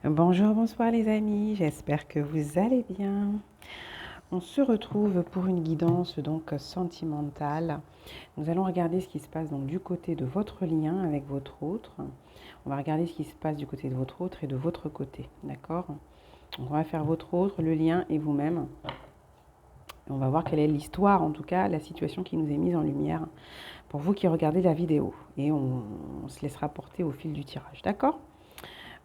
Bonjour, bonsoir les amis, j'espère que vous allez bien. On se retrouve pour une guidance donc sentimentale. Nous allons regarder ce qui se passe donc du côté de votre lien avec votre autre. On va regarder ce qui se passe du côté de votre autre et de votre côté, d'accord? Donc on va faire votre autre, le lien et vous-même. On va voir quelle est l'histoire, en tout cas la situation qui nous est mise en lumière pour vous qui regardez la vidéo. Et on se laissera porter au fil du tirage, d'accord?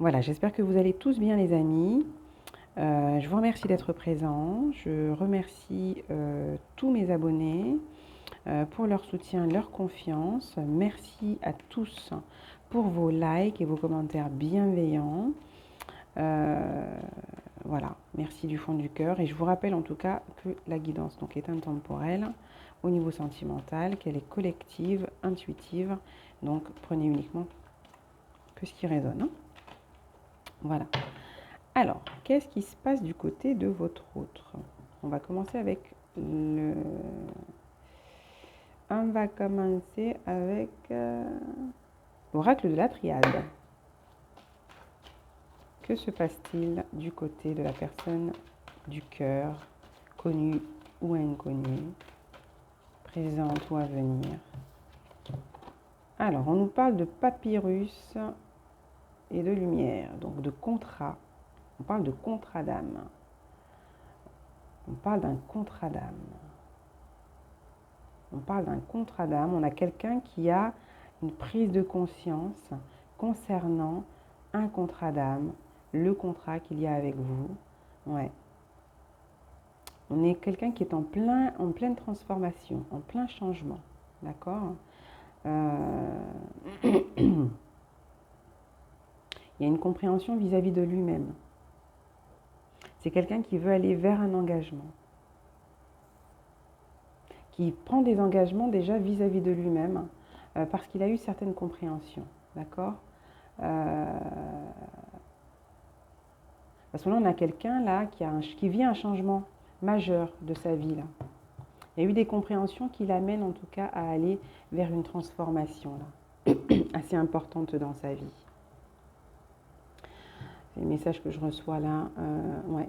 Voilà, j'espère que vous allez tous bien les amis. Je vous remercie d'être présents. Je remercie tous mes abonnés pour leur soutien, leur confiance. Merci à tous pour vos likes et vos commentaires bienveillants. Voilà, merci du fond du cœur. Et je vous rappelle en tout cas que la guidance donc, est intemporelle au niveau sentimental, qu'elle est collective, intuitive. Donc prenez uniquement que ce qui résonne. Hein. Voilà. Alors, qu'est-ce qui se passe du côté de votre autre? On va commencer avec le... On va commencer avec l'oracle de la triade. Que se passe-t-il du côté de la personne du cœur, connue ou inconnue, présente ou à venir? Alors, on nous parle de papyrus et de lumière, donc de contrat. On parle de contrat d'âme. On parle d'un contrat d'âme. On parle d'un contrat d'âme. On a quelqu'un qui a une prise de conscience concernant un contrat d'âme, le contrat qu'il y a avec vous. Ouais. On est quelqu'un qui est en pleine transformation, en plein changement. D'accord Il y a une compréhension vis-à-vis de lui-même. C'est quelqu'un qui veut aller vers un engagement. Qui prend des engagements déjà vis-à-vis de lui-même parce qu'il a eu certaines compréhensions. D'accord Parce que là, on a quelqu'un là qui vit un changement majeur de sa vie. Là. Il y a eu des compréhensions qui l'amènent en tout cas à aller vers une transformation là, assez importante dans sa vie. C'est le message que je reçois là. Ouais.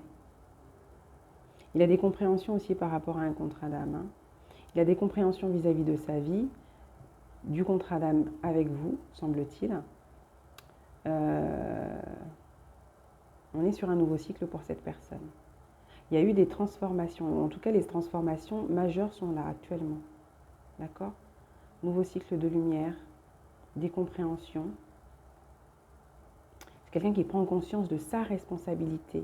Il a des compréhensions aussi par rapport à un contrat d'âme. Hein. Il a des compréhensions vis-à-vis de sa vie, du contrat d'âme avec vous, semble-t-il. On est sur un nouveau cycle pour cette personne. Il y a eu des transformations, en tout cas les transformations majeures sont là actuellement. D'accord? Nouveau cycle de lumière, des compréhensions. C'est quelqu'un qui prend conscience de sa responsabilité.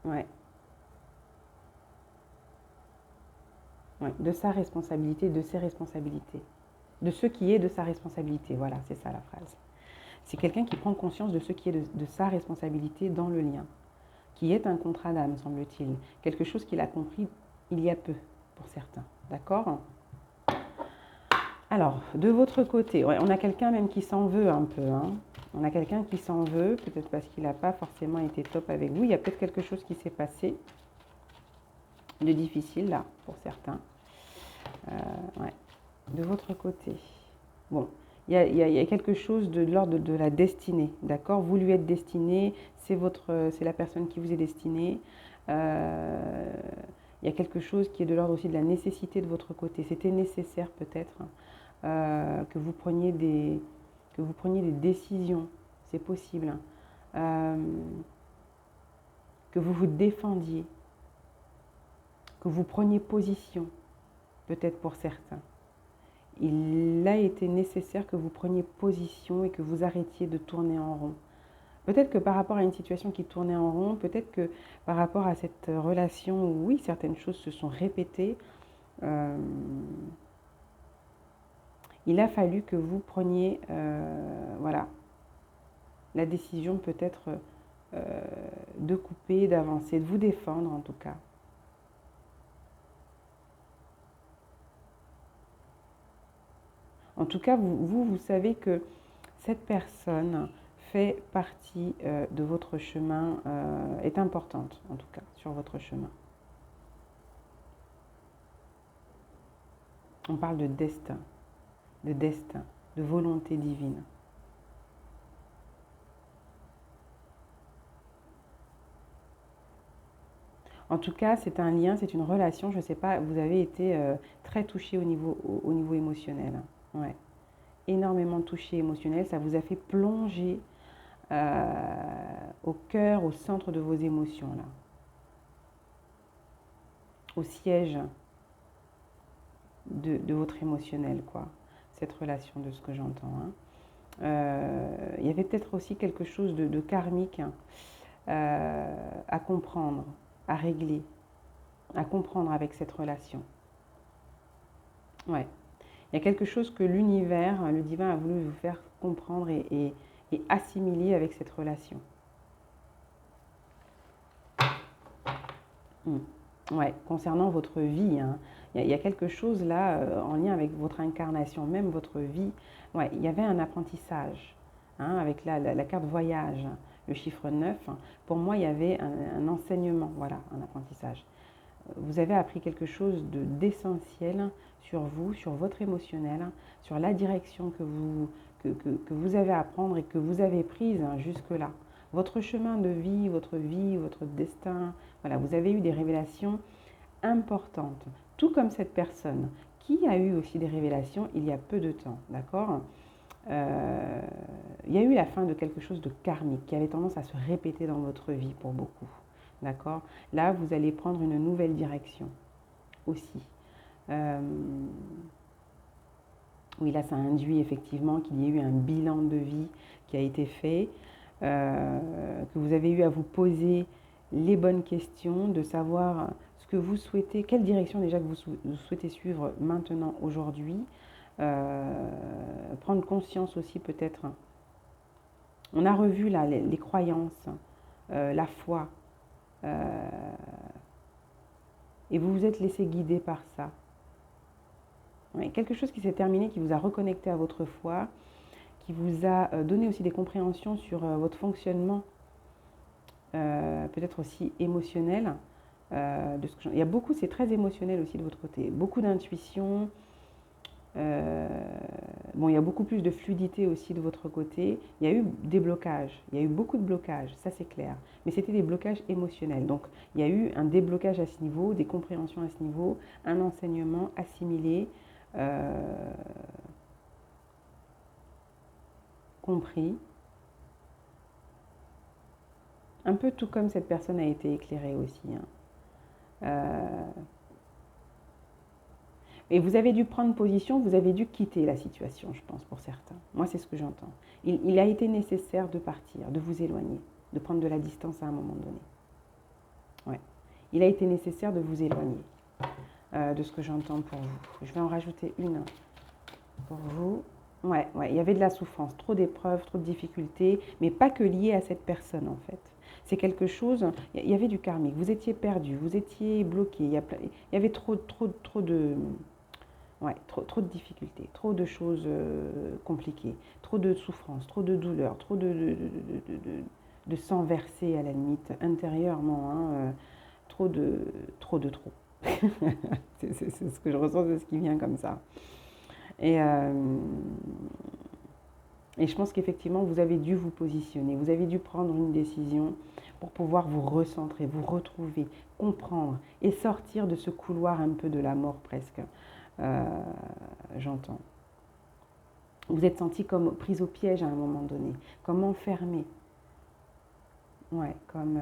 Ouais. Ouais, de sa responsabilité, de ses responsabilités. De ce qui est de sa responsabilité. Voilà, c'est ça la phrase. C'est quelqu'un qui prend conscience de ce qui est de sa responsabilité dans le lien, qui est un contrat d'âme, semble-t-il. Quelque chose qu'il a compris il y a peu, pour certains. D'accord? Alors, de votre côté, ouais, on a quelqu'un même qui s'en veut un peu. Hein. On a quelqu'un qui s'en veut, peut-être parce qu'il n'a pas forcément été top avec vous. Il y a peut-être quelque chose qui s'est passé de difficile, là, pour certains. Ouais. De votre côté. Bon, il y a quelque chose de l'ordre de la destinée, d'accord? Vous lui êtes destiné, c'est la personne qui vous est destinée. Il y a quelque chose qui est de l'ordre aussi de la nécessité de votre côté. C'était nécessaire peut-être que vous preniez des décisions, c'est possible. Que vous vous défendiez, que vous preniez position, peut-être pour certains. Il a été nécessaire que vous preniez position et que vous arrêtiez de tourner en rond. Peut-être que par rapport à une situation qui tournait en rond, peut-être que par rapport à cette relation où oui, certaines choses se sont répétées, il a fallu que vous preniez voilà, la décision peut-être de couper, d'avancer, de vous défendre en tout cas. En tout cas, vous savez que cette personne fait partie de votre chemin, est importante en tout cas sur votre chemin. On parle de destin, de volonté divine. En tout cas, c'est un lien, c'est une relation, je ne sais pas, vous avez été très touché au niveau émotionnel. Ouais. Énormément touché émotionnel, ça vous a fait plonger au cœur, au centre de vos émotions, là. Au siège de votre émotionnel, quoi. Cette relation, de ce que j'entends. Hein. Il y avait peut-être aussi quelque chose de karmique à comprendre, à régler, à comprendre avec cette relation. Ouais. Il y a quelque chose que l'univers, le divin a voulu vous faire comprendre et assimiler avec cette relation. Ouais, concernant votre vie, hein, il y a quelque chose là en lien avec votre incarnation, même votre vie. Ouais, il y avait un apprentissage hein, avec la carte voyage, le chiffre 9. Pour moi, il y avait un enseignement, voilà, un apprentissage. Vous avez appris quelque chose d'essentiel sur vous, sur votre émotionnel, sur la direction que vous avez à prendre et que vous avez prise jusque-là. Votre chemin de vie, votre destin, voilà, vous avez eu des révélations importantes. Tout comme cette personne qui a eu aussi des révélations il y a peu de temps, d'accord il y a eu la fin de quelque chose de karmique qui avait tendance à se répéter dans votre vie pour beaucoup. D'accord. Là, vous allez prendre une nouvelle direction aussi. Oui, là, ça induit effectivement qu'il y ait eu un bilan de vie qui a été fait, que vous avez eu à vous poser les bonnes questions, de savoir ce que vous souhaitez, quelle direction déjà que vous souhaitez suivre maintenant, aujourd'hui. Prendre conscience aussi peut-être. On a revu là les croyances, la foi. Et vous vous êtes laissé guider par ça. Ouais, quelque chose qui s'est terminé, qui vous a reconnecté à votre foi, qui vous a donné aussi des compréhensions sur votre fonctionnement, peut-être aussi émotionnel. Il y a beaucoup, c'est très émotionnel aussi de votre côté. Beaucoup d'intuition. Bon, il y a beaucoup plus de fluidité aussi de votre côté. Il y a eu des blocages, il y a eu beaucoup de blocages, ça c'est clair. Mais c'était des blocages émotionnels. Donc, il y a eu un déblocage à ce niveau, des compréhensions à ce niveau, un enseignement assimilé, compris. Un peu tout comme cette personne a été éclairée aussi. Hein. Et vous avez dû prendre position, vous avez dû quitter la situation, je pense, pour certains. Moi, c'est ce que j'entends. Il a été nécessaire de partir, de vous éloigner, de prendre de la distance à un moment donné. Ouais. Il a été nécessaire de vous éloigner, de ce que j'entends pour vous. Je vais en rajouter une pour vous. Ouais, il y avait de la souffrance, trop d'épreuves, trop de difficultés, mais pas que liées à cette personne, en fait. C'est quelque chose, il y avait du karmique, vous étiez perdu, vous étiez bloqué, il y avait trop de... Ouais, trop de difficultés, trop de choses compliquées, trop de souffrances, trop de douleurs, trop de sang versé à la limite, intérieurement, hein, trop. C'est ce que je ressens, c'est ce qui vient comme ça. Et je pense qu'effectivement, vous avez dû vous positionner, vous avez dû prendre une décision pour pouvoir vous recentrer, vous retrouver, comprendre et sortir de ce couloir un peu de la mort presque. J'entends. Vous êtes senti comme prise au piège à un moment donné, comme enfermé. Ouais, comme...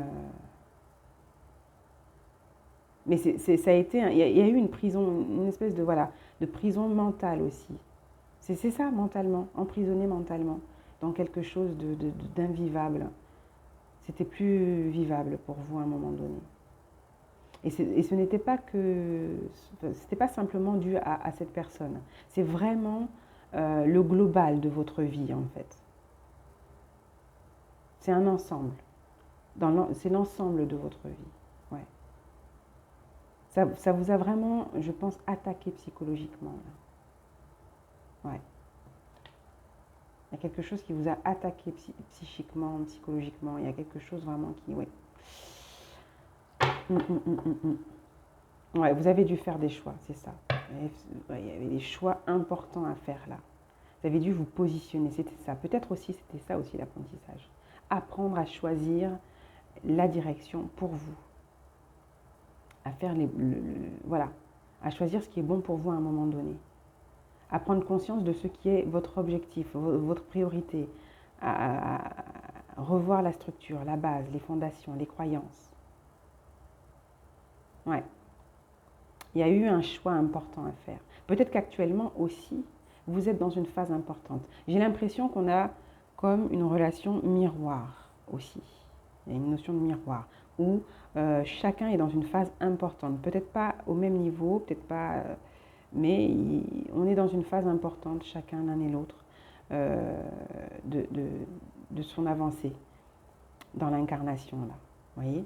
Mais ça a été... Il y a eu une prison, une espèce de, voilà, de prison mentale aussi. C'est ça, mentalement, emprisonné mentalement, dans quelque chose d'invivable. C'était plus vivable pour vous à un moment donné. Et ce n'était pas que... C'était pas simplement dû à cette personne. C'est vraiment le global de votre vie, en fait. C'est un ensemble. C'est l'ensemble de votre vie. Ouais. Ça vous a vraiment, je pense, attaqué psychologiquement. Là. Ouais. Il y a quelque chose qui vous a attaqué psychiquement, psychologiquement. Il y a quelque chose vraiment qui... Ouais. Ouais, vous avez dû faire des choix, c'est ça. Il y avait des choix importants à faire là. Vous avez dû vous positionner, c'était ça. Peut-être aussi, c'était ça aussi l'apprentissage. Apprendre à choisir la direction pour vous. à faire voilà, à choisir ce qui est bon pour vous à un moment donné, à prendre conscience de ce qui est votre objectif, votre priorité, à revoir la structure, la base, les fondations, les croyances. Ouais, il y a eu un choix important à faire. Peut-être qu'actuellement aussi, vous êtes dans une phase importante. J'ai l'impression qu'on a comme une relation miroir aussi. Il y a une notion de miroir où chacun est dans une phase importante. Peut-être pas au même niveau, peut-être pas, mais on est dans une phase importante, chacun l'un et l'autre, de, de, de son avancée dans l'incarnation, là. Vous voyez?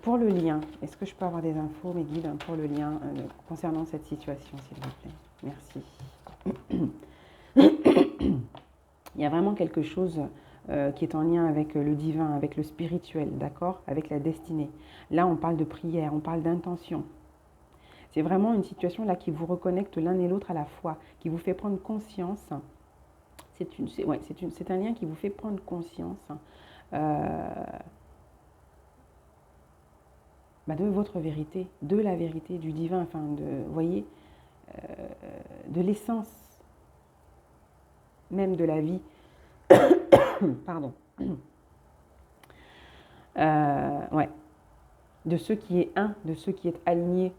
Pour le lien, est-ce que je peux avoir des infos, mes guides, pour le lien concernant cette situation, s'il vous plaît? Merci. Il y a vraiment quelque chose qui est en lien avec le divin, avec le spirituel, d'accord? Avec la destinée. Là, on parle de prière, on parle d'intention. C'est vraiment une situation là qui vous reconnecte l'un et l'autre à la fois, qui vous fait prendre conscience. C'est un lien qui vous fait prendre conscience de votre vérité, de la vérité, du divin, enfin, vous voyez, de l'essence même de la vie. Pardon. Ouais. De ce qui est un, de ce qui est aligné,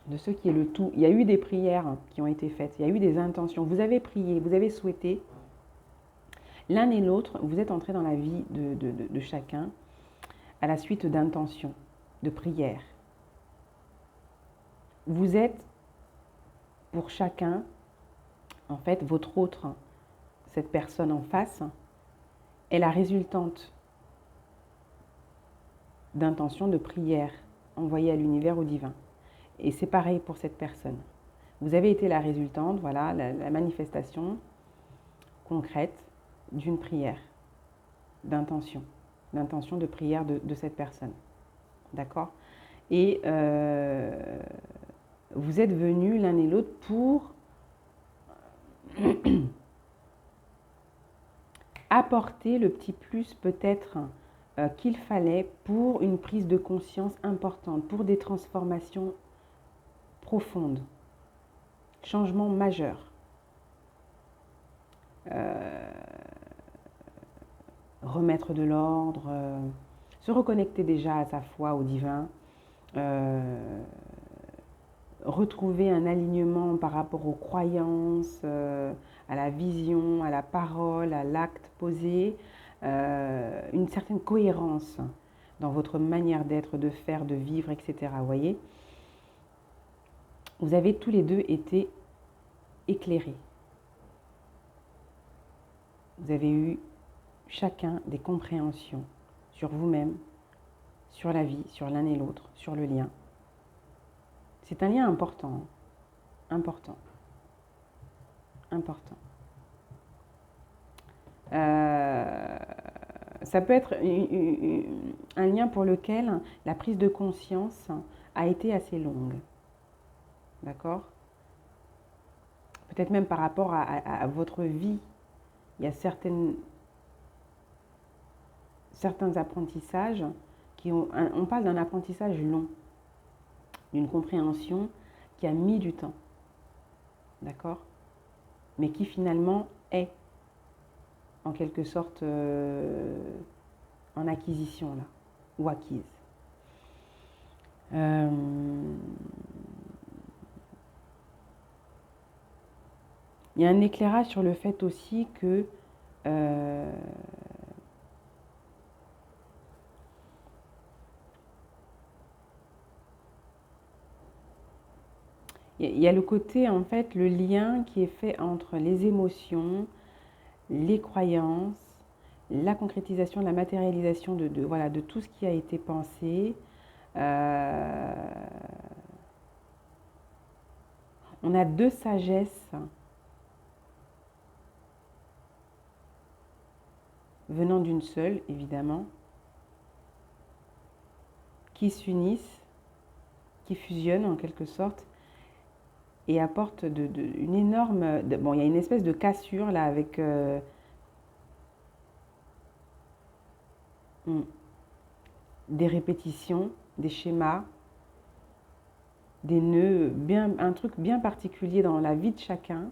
de ce qui est le tout. Il y a eu des prières qui ont été faites, il y a eu des intentions. Vous avez prié, vous avez souhaité. L'un et l'autre, vous êtes entrés dans la vie de chacun à la suite d'intentions, de prières. Vous êtes, pour chacun, en fait, votre autre, cette personne en face, est la résultante d'intentions, de prières envoyées à l'univers, au divin. Et c'est pareil pour cette personne. Vous avez été la résultante, voilà, la manifestation concrète d'une prière, d'intention de prière de cette personne. D'accord? Et vous êtes venus l'un et l'autre pour apporter le petit plus peut-être qu'il fallait pour une prise de conscience importante, pour des transformations profondes, changements majeurs. Remettre de l'ordre, se reconnecter déjà à sa foi, au divin, retrouver un alignement par rapport aux croyances, à la vision, à la parole, à l'acte posé, une certaine cohérence dans votre manière d'être, de faire, de vivre, etc. Vous voyez, vous avez tous les deux été éclairés. Vous avez eu chacun des compréhensions sur vous-même, sur la vie, sur l'un et l'autre, sur le lien. C'est un lien important, important, important. Ça peut être un lien pour lequel la prise de conscience a été assez longue. D'accord? Peut-être même par rapport à votre vie, il y a certains apprentissages on parle d'un apprentissage long, d'une compréhension qui a mis du temps, d'accord? Mais qui finalement est en quelque sorte en acquisition là, ou acquise. Il y a un éclairage sur le fait aussi que il y a le côté, en fait, le lien qui est fait entre les émotions, les croyances, la concrétisation, la matérialisation voilà, de tout ce qui a été pensé. On a deux sagesses venant d'une seule, évidemment, qui s'unissent, qui fusionnent en quelque sorte, et apportent une énorme... Bon, il y a une espèce de cassure là avec... mm, des répétitions, des schémas, des nœuds, bien, un truc bien particulier dans la vie de chacun,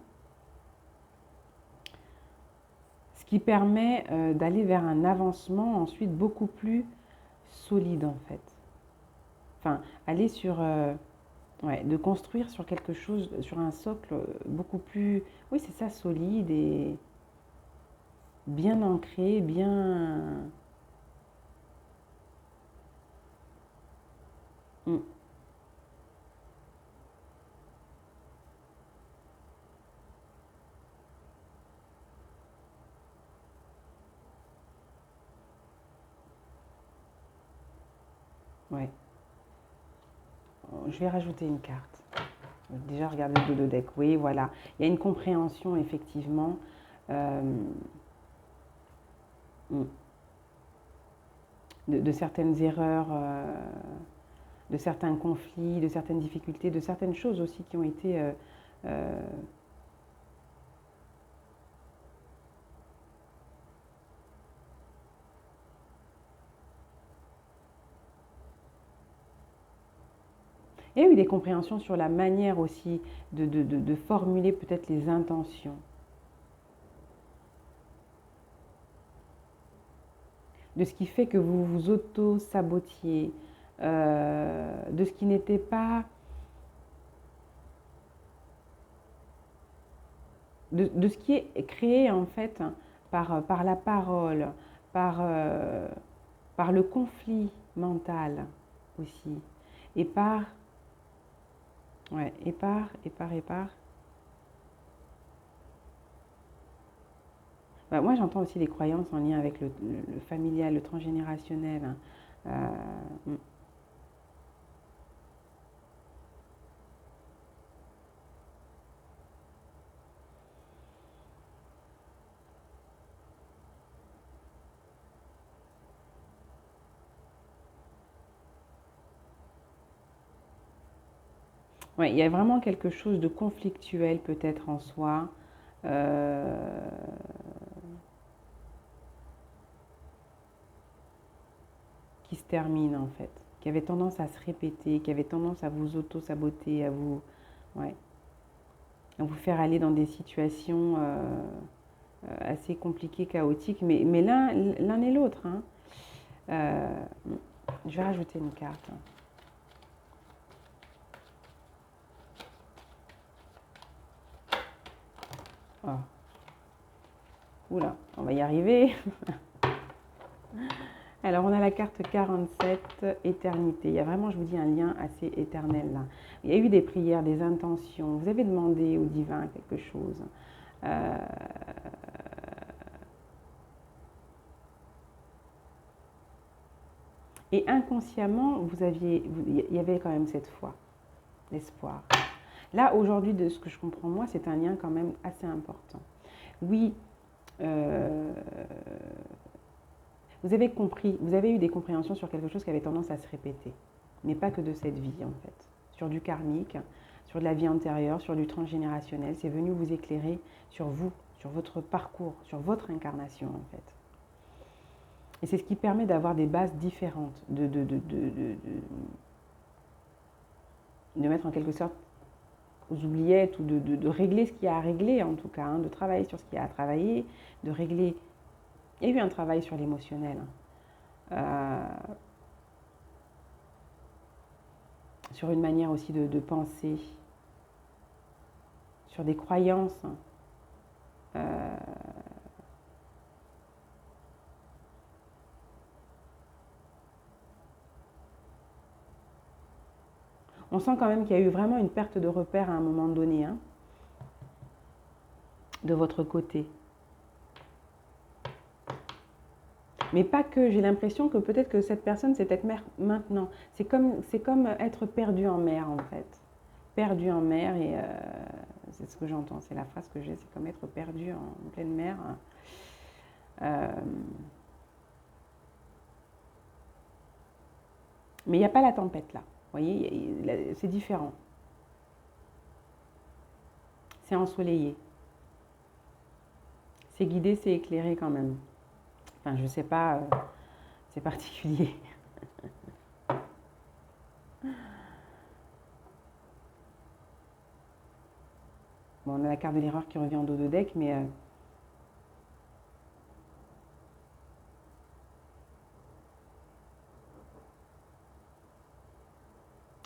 ce qui permet d'aller vers un avancement ensuite beaucoup plus solide en fait. Enfin, aller sur, ouais, de construire sur quelque chose, sur un socle beaucoup plus, oui c'est ça, solide et bien ancré, bien... Mm, ouais. Je vais rajouter une carte. Déjà, regardez le dos deck. Oui, voilà. Il y a une compréhension, effectivement, euh, mm, de certaines erreurs, de certains conflits, de certaines difficultés, de certaines choses aussi qui ont été... euh, il y a eu des compréhensions sur la manière aussi de formuler peut-être les intentions, de ce qui fait que vous vous auto-sabotiez, de ce qui n'était pas... de ce qui est créé en fait par la parole, par, par le conflit mental aussi, et par, ouais, et par. Bah, moi j'entends aussi des croyances en lien avec le familial, le transgénérationnel, hein. Euh, ouais, il y a vraiment quelque chose de conflictuel peut-être en soi. euh, qui se termine en fait, qui avait tendance à se répéter, qui avait tendance à vous auto-saboter, à vous, ouais, à vous faire aller dans des situations assez compliquées, chaotiques, mais l'un et l'autre, hein. Euh, je vais rajouter une carte. Oh. Oula, on va y arriver. Alors, on a la carte 47, éternité. Il y a vraiment, je vous dis, un lien assez éternel là. Il y a eu des prières, des intentions. Vous avez demandé au divin quelque chose. Euh, et inconsciemment, il y avait quand même cette foi, l'espoir. Là, aujourd'hui, de ce que je comprends moi, c'est un lien quand même assez important. Oui, euh, vous avez compris, vous avez eu des compréhensions sur quelque chose qui avait tendance à se répéter, mais pas que de cette vie en fait, sur du karmique, sur de la vie antérieure, sur du transgénérationnel. C'est venu vous éclairer sur vous, sur votre parcours, sur votre incarnation en fait. Et c'est ce qui permet d'avoir des bases différentes, de mettre en quelque sorte aux oubliettes ou de régler ce qu'il y a à régler en tout cas, hein, de travailler sur ce qu'il y a à travailler, de régler. Il y a eu un travail sur l'émotionnel, hein. Sur une manière aussi de penser, sur des croyances. Euh, on sent quand même qu'il y a eu vraiment une perte de repère à un moment donné, hein, de votre côté. Mais pas que, j'ai l'impression que peut-être que cette personne, c'est être mère maintenant. C'est comme être perdu en mer, en fait. Perdu en mer, et c'est ce que j'entends, c'est la phrase que j'ai, c'est comme être perdu en pleine mer. Euh, mais il n'y a pas la tempête là. Vous voyez, c'est différent. C'est ensoleillé. C'est guidé, c'est éclairé quand même. Enfin, je ne sais pas. C'est particulier. Bon, on a la carte de l'erreur qui revient en dos de deck, mais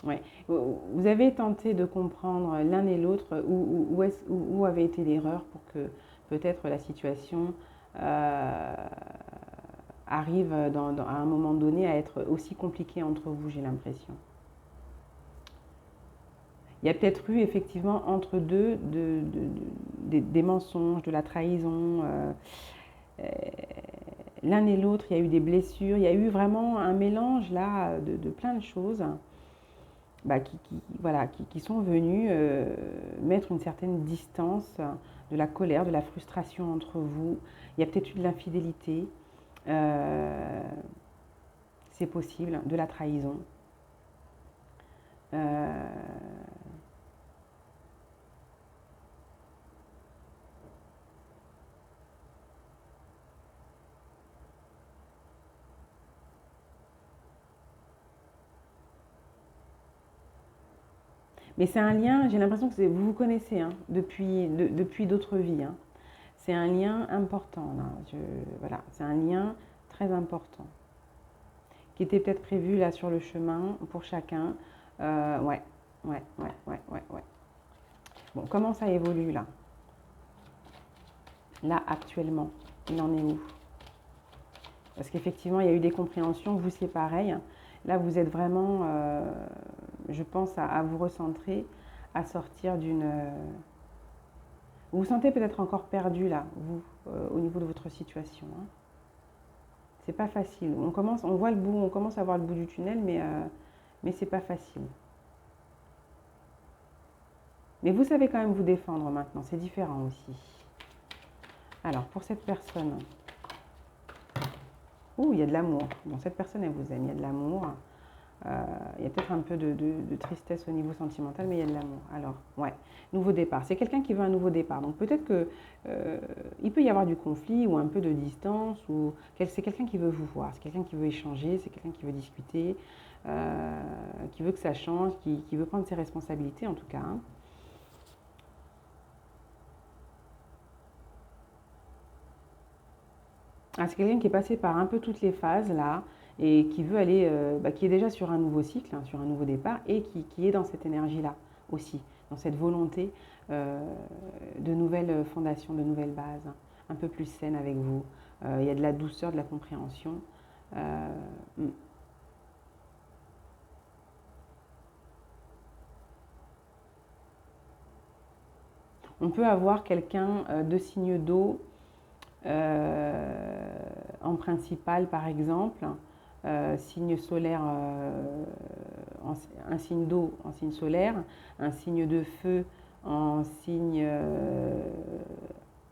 ouais. Vous avez tenté de comprendre l'un et l'autre où avait été l'erreur pour que peut-être la situation euh, arrive à un moment donné à être aussi compliquée entre vous, j'ai l'impression. Il y a peut-être eu effectivement entre deux des mensonges, de la trahison. Euh, L'un et l'autre, il y a eu des blessures, il y a eu vraiment un mélange là de plein de choses bah, voilà, qui sont venus mettre une certaine distance, de la colère, de la frustration entre vous. Il y a peut-être eu de l'infidélité, euh, c'est possible, de la trahison. Euh, mais c'est un lien, j'ai l'impression que vous vous connaissez hein, depuis d'autres vies. Hein. C'est un lien important, là. Voilà, c'est un lien très important, qui était peut-être prévu là sur le chemin pour chacun. Ouais, ouais. Bon, comment ça évolue là? Là, actuellement, il en est où? Parce qu'effectivement, il y a eu des compréhensions, vous c'est pareil. Là, vous êtes vraiment, je pense, à vous recentrer, à sortir d'une... Vous vous sentez peut-être encore perdu là, vous, au niveau de votre situation. Hein. C'est pas facile. On voit le bout, on commence à voir le bout du tunnel, mais c'est pas facile. Mais vous savez quand même vous défendre maintenant, c'est différent aussi. Alors, pour cette personne, il y a de l'amour. Bon, cette personne, elle vous aime, il y a de l'amour. Il y a peut-être un peu de tristesse au niveau sentimental, mais il y a de l'amour. Alors, ouais, nouveau départ. C'est quelqu'un qui veut un nouveau départ. Donc peut-être que il peut y avoir du conflit ou un peu de distance. Ou c'est quelqu'un qui veut vous voir. C'est quelqu'un qui veut échanger. C'est quelqu'un qui veut discuter, qui veut que ça change, qui veut prendre ses responsabilités en tout cas. Hein. Ah, c'est quelqu'un qui est passé par un peu toutes les phases là et qui veut aller, qui est déjà sur un nouveau cycle, hein, sur un nouveau départ et qui est dans cette énergie-là aussi, dans cette volonté euh, de nouvelles fondations, de nouvelles bases, hein, un peu plus saines avec vous. Il y a de la douceur, de la compréhension. Euh, mm. On peut avoir quelqu'un de signe d'eau en principal par exemple, signe solaire, un signe d'eau en signe solaire, un signe de feu en signe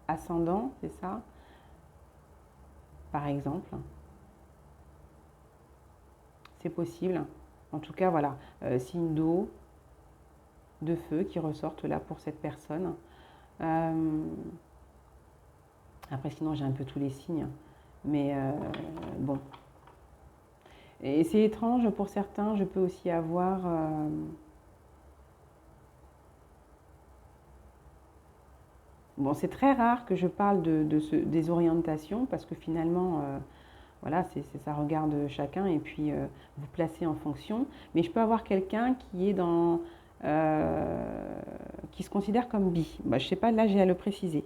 ascendant, c'est ça, par exemple. C'est possible. En tout cas, voilà, signe d'eau, de feu qui ressortent là pour cette personne. Euh, Après, sinon, j'ai un peu tous les signes. Mais bon. Et c'est étrange, pour certains, je peux aussi avoir... Bon, c'est très rare que je parle des orientations parce que finalement, voilà, ça regarde chacun et puis vous placez en fonction. Mais je peux avoir quelqu'un qui est qui se considère comme bi. Bah, je ne sais pas, là j'ai à le préciser.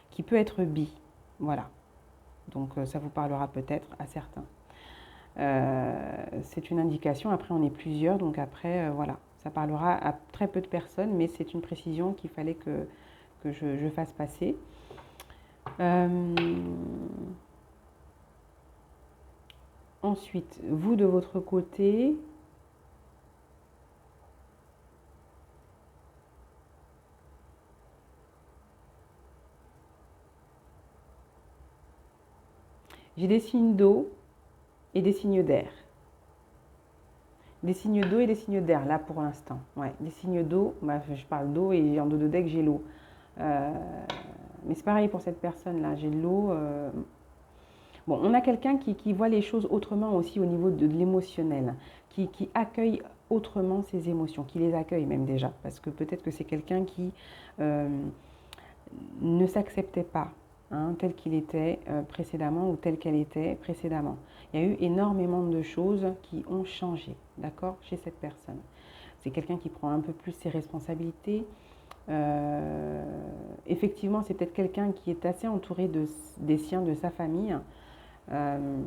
Qui peut être bi. Voilà. Donc ça vous parlera peut-être à certains. C'est une indication, après on est plusieurs, donc après voilà, ça parlera à très peu de personnes, mais c'est une précision qu'il fallait que je fasse passer. Euh, Ensuite, vous de votre côté, j'ai des signes d'eau et des signes d'air. Des signes d'eau et des signes d'air, là pour l'instant. Ouais, des signes d'eau, bah, je parle d'eau et en dos de deck j'ai l'eau. Mais c'est pareil pour cette personne-là, j'ai de l'eau. Bon, on a quelqu'un qui voit les choses autrement aussi au niveau de l'émotionnel, qui accueille autrement ses émotions, qui les accueille même déjà, parce que peut-être que c'est quelqu'un qui euh, ne s'acceptait pas hein, tel qu'il était précédemment ou tel qu'elle était précédemment. Il y a eu énormément de choses qui ont changé, d'accord, chez cette personne. C'est quelqu'un qui prend un peu plus ses responsabilités. Effectivement, c'est peut-être quelqu'un qui est assez entouré des siens, de sa famille. Euh,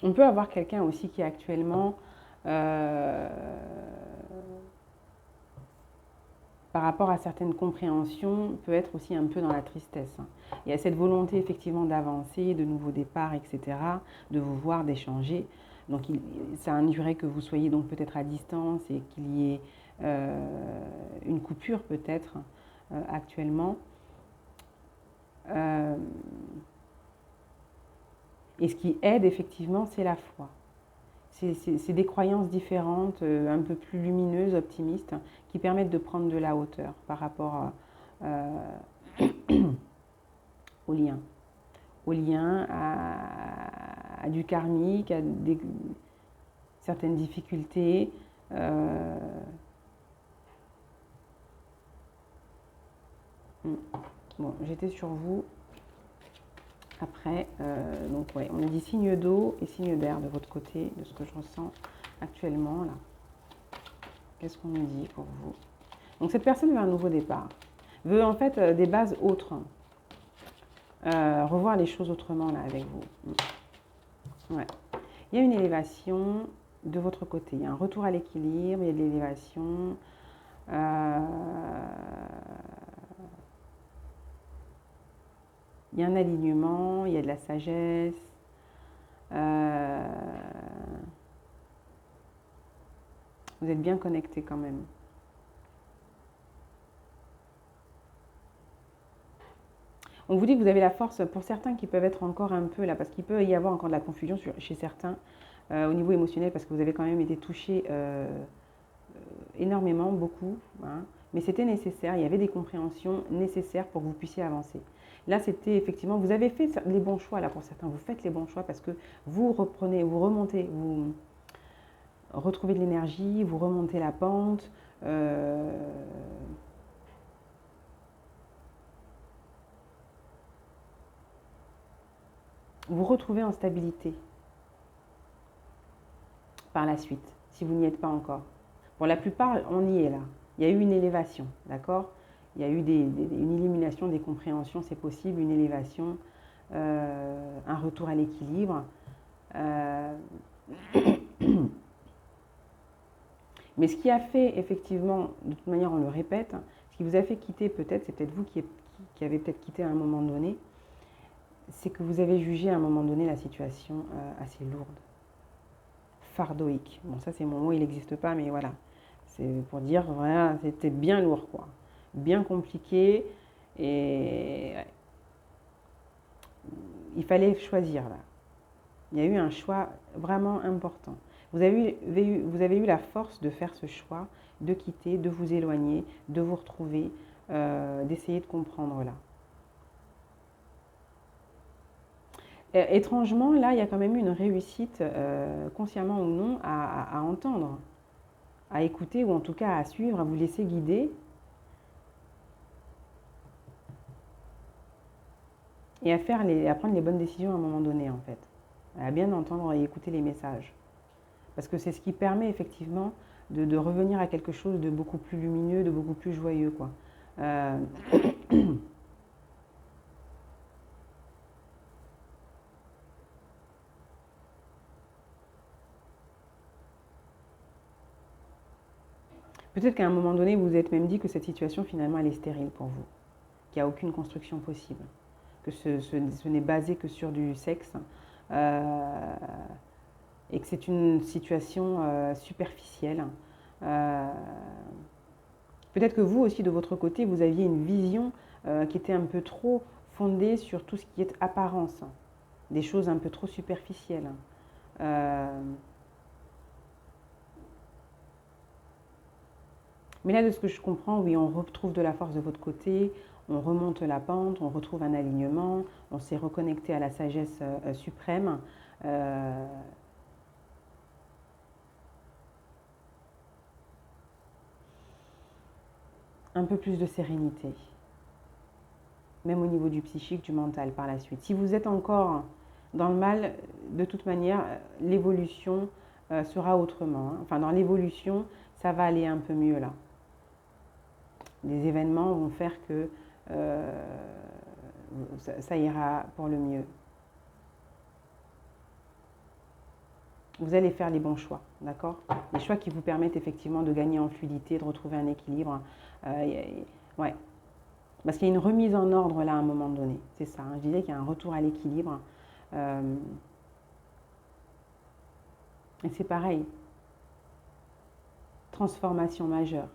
on peut avoir quelqu'un aussi qui est actuellement, euh, par rapport à certaines compréhensions, peut être aussi un peu dans la tristesse. Il y a cette volonté effectivement d'avancer, de nouveaux départs, etc., de vous voir, d'échanger. Donc ça induirait que vous soyez donc peut-être à distance et qu'il y ait une coupure peut-être actuellement. Euh, et ce qui aide effectivement, c'est la foi. C'est des croyances différentes, un peu plus lumineuses, optimistes, qui permettent de prendre de la hauteur par rapport euh, au lien. Au lien, à du karmique, à certaines difficultés. euh, hmm. Bon, j'étais sur vous. Après, donc ouais, on a dit signe d'eau et signe d'air de votre côté, de ce que je ressens actuellement là. Qu'est-ce qu'on nous dit pour vous? Donc cette personne veut un nouveau départ, veut en fait des bases autres, revoir les choses autrement là avec vous. Ouais. Il y a une élévation de votre côté, il y a un retour à l'équilibre, il y a de l'élévation. Euh, il y a un alignement, il y a de la sagesse. Euh, vous êtes bien connecté quand même. On vous dit que vous avez la force, pour certains qui peuvent être encore un peu là, parce qu'il peut y avoir encore de la confusion chez certains au niveau émotionnel, parce que vous avez quand même été touché énormément, beaucoup, hein, mais c'était nécessaire, il y avait des compréhensions nécessaires pour que vous puissiez avancer. Là, c'était effectivement, vous avez fait les bons choix, là pour certains, vous faites les bons choix parce que vous reprenez, vous remontez, vous retrouvez de l'énergie, vous remontez la pente. Vous retrouvez en stabilité par la suite, si vous n'y êtes pas encore. Pour la plupart, on y est là. Il y a eu une élévation, d'accord? Il y a eu une élimination des compréhensions, c'est possible, une élévation, un retour à l'équilibre. Euh, Mais ce qui a fait, effectivement, de toute manière, on le répète, ce qui vous a fait quitter peut-être, c'est peut-être vous qui avez peut-être quitté à un moment donné, c'est que vous avez jugé à un moment donné la situation assez lourde, fardeauique. Bon, ça c'est mon mot, il n'existe pas, mais voilà. C'est pour dire, voilà, c'était bien lourd, quoi. Bien compliqué, et il fallait choisir, là. Il y a eu un choix vraiment important. Vous avez eu la force de faire ce choix, de quitter, de vous éloigner, de vous retrouver, d'essayer de comprendre là. Étrangement, là, il y a quand même eu une réussite, consciemment ou non, à entendre, à écouter ou en tout cas à suivre, à vous laisser guider et à prendre les bonnes décisions à un moment donné en fait. À bien entendre et écouter les messages. Parce que c'est ce qui permet effectivement de revenir à quelque chose de beaucoup plus lumineux, de beaucoup plus joyeux, quoi. Euh, Peut-être qu'à un moment donné, vous vous êtes même dit que cette situation, finalement, elle est stérile pour vous, qu'il n'y a aucune construction possible, que ce n'est basé que sur du sexe, euh, et que c'est une situation superficielle. Euh, Peut-être que vous aussi, de votre côté, vous aviez une vision qui était un peu trop fondée sur tout ce qui est apparence, des choses un peu trop superficielles. Euh, Mais là, de ce que je comprends, oui, on retrouve de la force de votre côté, on remonte la pente, on retrouve un alignement, on s'est reconnecté à la sagesse suprême. Euh, un peu plus de sérénité, même au niveau du psychique, du mental par la suite. Si vous êtes encore dans le mal, de toute manière, l'évolution sera autrement, hein. Enfin, dans l'évolution, ça va aller un peu mieux là. Les événements vont faire que ça ira pour le mieux. Vous allez faire les bons choix, d'accord? Les choix qui vous permettent effectivement de gagner en fluidité, de retrouver un équilibre. Ouais, parce qu'il y a une remise en ordre là à un moment donné, c'est ça, hein. Je disais qu'il y a un retour à l'équilibre. Euh, et c'est pareil, transformation majeure.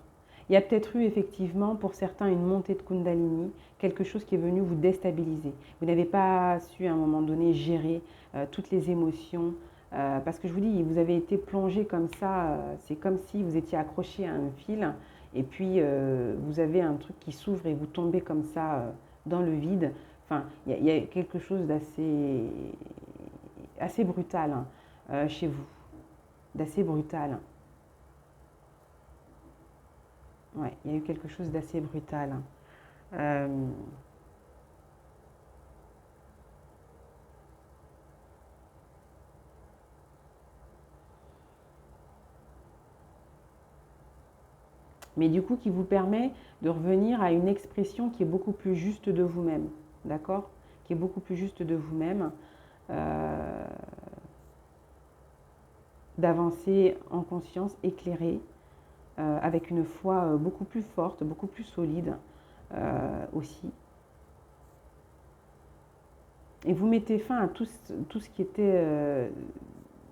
Il y a peut-être eu effectivement pour certains une montée de Kundalini, quelque chose qui est venu vous déstabiliser. Vous n'avez pas su à un moment donné gérer toutes les émotions. Parce que je vous dis, vous avez été plongé comme ça, c'est comme si vous étiez accroché à un fil et puis vous avez un truc qui s'ouvre et vous tombez comme ça dans le vide. Enfin, il y a quelque chose d'assez assez brutal, hein, chez vous, d'assez brutal. Ouais, il y a eu quelque chose d'assez brutal. Euh, mais du coup, qui vous permet de revenir à une expression qui est beaucoup plus juste de vous-même, d'accord? Qui est beaucoup plus juste de vous-même, euh, d'avancer en conscience éclairée, avec une foi beaucoup plus forte, beaucoup plus solide aussi. Et vous mettez fin à tout ce qui était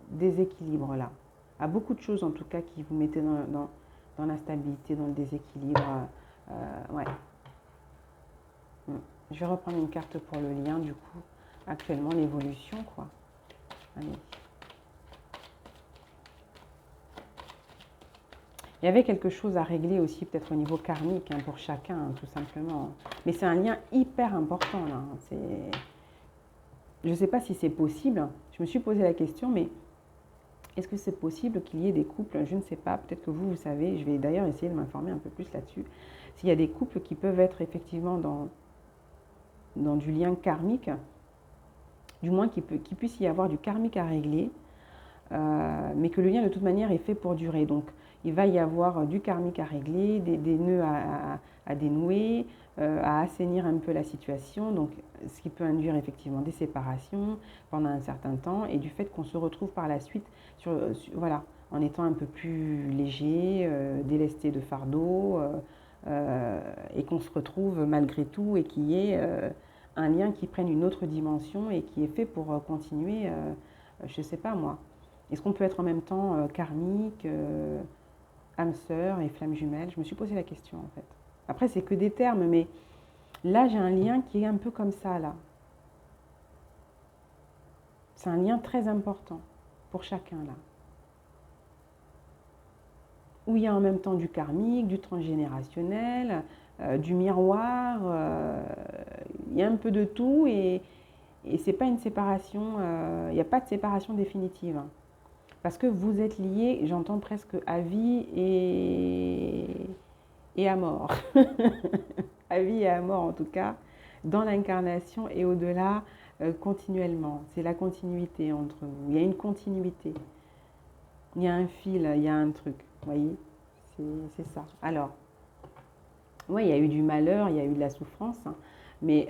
déséquilibre là, à beaucoup de choses en tout cas qui vous mettaient dans l'instabilité, dans le déséquilibre. Ouais. Mm. Je vais reprendre une carte pour le lien du coup. Actuellement l'évolution quoi. Allez. Il y avait quelque chose à régler aussi peut-être au niveau karmique hein, pour chacun hein, tout simplement. Mais c'est un lien hyper important là, hein. Je ne sais pas si c'est possible. Je me suis posé la question, mais est-ce que c'est possible qu'il y ait des couples, je ne sais pas, peut-être que vous savez, je vais d'ailleurs essayer de m'informer un peu plus là-dessus, s'il y a des couples qui peuvent être effectivement dans du lien karmique, du moins qu'il puisse y avoir du karmique à régler, mais que le lien de toute manière est fait pour durer. Donc il va y avoir du karmique à régler, des nœuds à dénouer, à assainir un peu la situation, donc ce qui peut induire effectivement des séparations pendant un certain temps et du fait qu'on se retrouve par la suite voilà, en étant un peu plus léger, délesté de fardeau, et qu'on se retrouve malgré tout et qu'il y ait un lien qui prenne une autre dimension et qui est fait pour continuer, je ne sais pas moi. Est-ce qu'on peut être en même temps karmique, âme sœur et flamme jumelle? Je me suis posé la question en fait. Après, c'est que des termes, mais là, j'ai un lien qui est un peu comme ça, là. C'est un lien très important pour chacun, là. Où il y a en même temps du karmique, du transgénérationnel, du miroir, il y a un peu de tout et c'est pas une séparation, il n'y a pas de séparation définitive, hein. Parce que vous êtes liés, j'entends presque à vie et à mort. À vie et à mort en tout cas, dans l'incarnation et au-delà, continuellement. C'est la continuité entre vous. Il y a une continuité. Il y a un fil, il y a un truc. Vous voyez? C'est ça. Alors, oui, il y a eu du malheur, il y a eu de la souffrance, hein, mais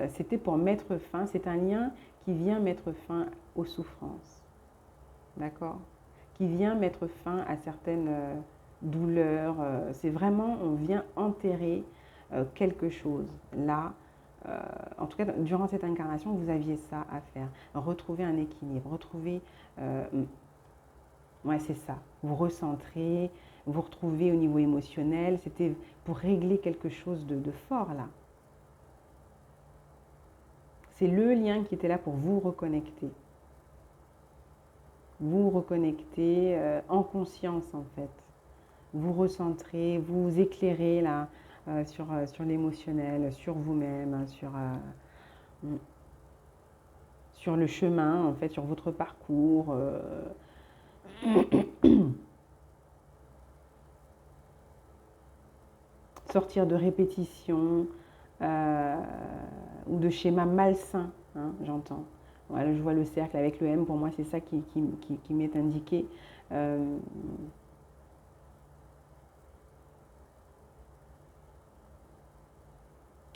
c'était pour mettre fin. C'est un lien qui vient mettre fin aux souffrances. D'accord? Qui vient mettre fin à certaines douleurs. C'est vraiment, on vient enterrer quelque chose. Là, en tout cas, durant cette incarnation, vous aviez ça à faire. Retrouver un équilibre, retrouver... ouais, c'est ça. Vous recentrer, vous retrouver au niveau émotionnel. C'était pour régler quelque chose de fort, là. C'est le lien qui était là pour vous reconnecter. Vous reconnecter en conscience, en fait. vous recentrer, vous éclairer là sur l'émotionnel, sur vous-même, mm, sur le chemin, en fait, sur votre parcours. Sortir de répétitions euh, ou de schémas malsains, hein, j'entends. Voilà, je vois le cercle avec le M, pour moi c'est ça qui m'est indiqué. Euh,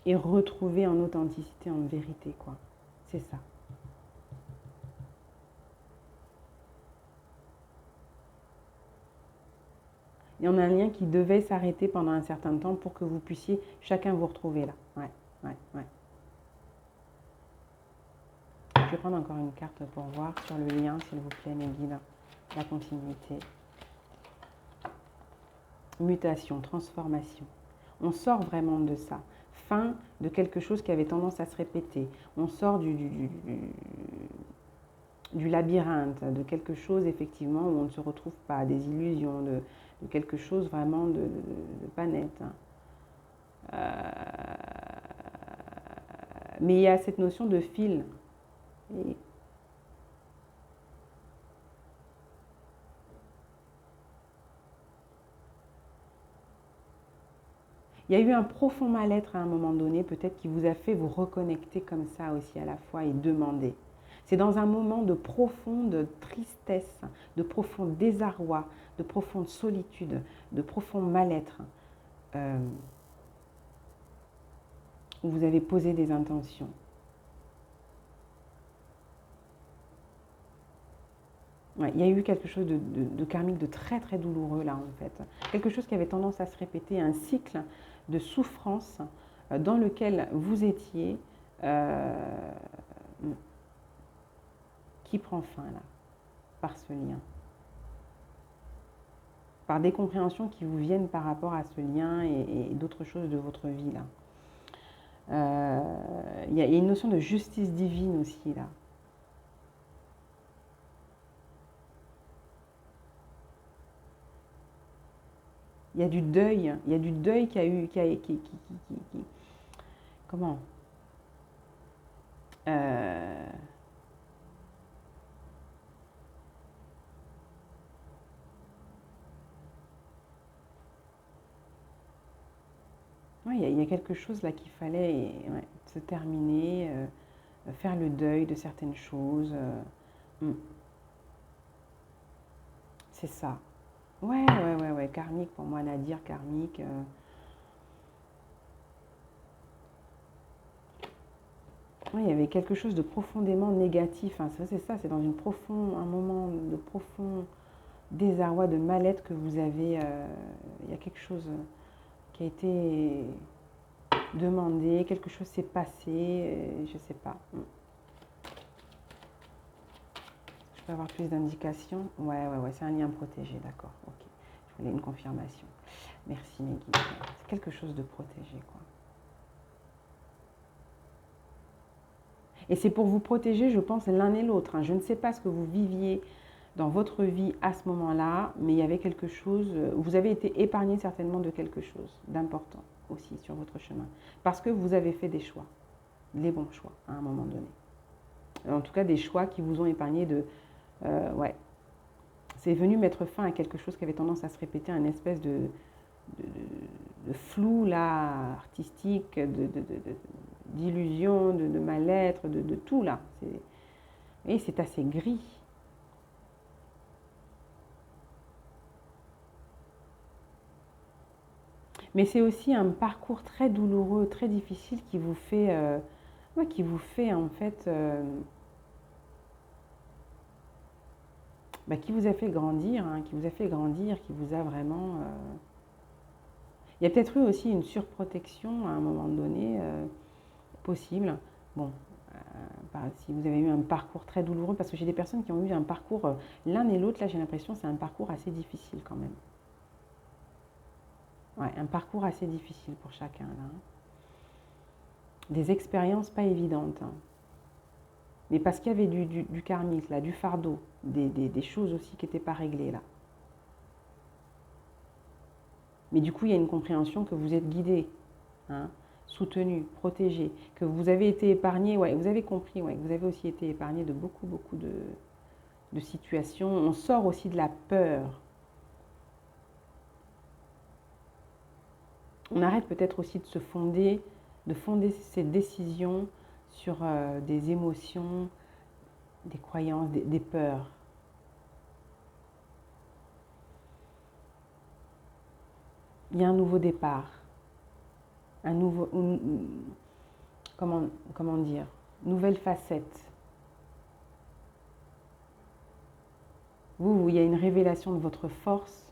et retrouver en authenticité, en vérité, quoi. C'est ça. Il y en a un lien qui devait s'arrêter pendant un certain temps pour que vous puissiez chacun vous retrouver là. Ouais, ouais, ouais. Je vais prendre encore une carte pour voir sur le lien, s'il vous plaît, mes guides. La continuité. Mutation, transformation. On sort vraiment de ça. Fin de quelque chose qui avait tendance à se répéter. On sort du labyrinthe, de quelque chose effectivement où on ne se retrouve pas, des illusions, de quelque chose vraiment de pas net. Hein. Mais il y a cette notion de fil. Et il y a eu un profond mal-être à un moment donné, peut-être qui vous a fait vous reconnecter comme ça aussi à la fois et demander. C'est dans un moment de profonde tristesse, de profond désarroi, de profonde solitude, de profond mal-être, euh, où vous avez posé des intentions. Ouais, il y a eu quelque chose de karmique, de très très douloureux là en fait. Quelque chose qui avait tendance à se répéter, un cycle de souffrance dans lequel vous étiez, euh, qui prend fin là, par ce lien. Par des compréhensions qui vous viennent par rapport à ce lien et d'autres choses de votre vie là. Il y a une notion de justice divine aussi là. Il y a du deuil qui a eu, comment euh, ouais, il y a quelque chose là qu'il fallait ouais, se terminer, faire le deuil de certaines choses. C'est ça. Ouais, ouais, ouais, ouais, karmique pour moi, Nadir, karmique. Ouais, il y avait quelque chose de profondément négatif. Hein. C'est ça, c'est dans un moment de profond désarroi, de mal-être que vous avez. Il y a quelque chose qui a été demandé, quelque chose s'est passé, je sais pas. Je peux avoir plus d'indications. Ouais, ouais, ouais, c'est un lien protégé, d'accord. Ok. Je voulais une confirmation. Merci mes guides. C'est quelque chose de protégé, quoi. Et c'est pour vous protéger, je pense, l'un et l'autre. Hein. Je ne sais pas ce que vous viviez dans votre vie à ce moment-là, mais il y avait quelque chose, vous avez été épargné certainement de quelque chose d'important aussi sur votre chemin. Parce que vous avez fait des choix, les bons choix à un moment donné. En tout cas, des choix qui vous ont épargné de... ouais, c'est venu mettre fin à quelque chose qui avait tendance à se répéter, un espèce de, de flou là, artistique, d'illusion, de mal-être, de tout là. Et c'est assez gris. Mais c'est aussi un parcours très douloureux, très difficile ouais, qui vous fait en fait, bah, qui vous a fait grandir, hein, qui vous a fait grandir, qui vous a vraiment. Il y a peut-être eu aussi une surprotection à un moment donné possible. Bon, si vous avez eu un parcours très douloureux, parce que j'ai des personnes qui ont eu un parcours, l'un et l'autre, là j'ai l'impression c'est un parcours assez difficile quand même. Ouais, un parcours assez difficile pour chacun là. Hein. Des expériences pas évidentes. Hein. Mais parce qu'il y avait du karmique là, du fardeau, des choses aussi qui n'étaient pas réglées là. Mais du coup, il y a une compréhension que vous êtes guidé, hein, soutenu, protégé, que vous avez été épargné, ouais, vous avez compris, ouais, vous avez aussi été épargné de beaucoup, beaucoup de situations. On sort aussi de la peur. On arrête peut-être aussi de fonder ses décisions sur des émotions, des croyances, des peurs. Il y a un nouveau départ, un nouveau, comment dire, nouvelle facette. Il y a une révélation de votre force.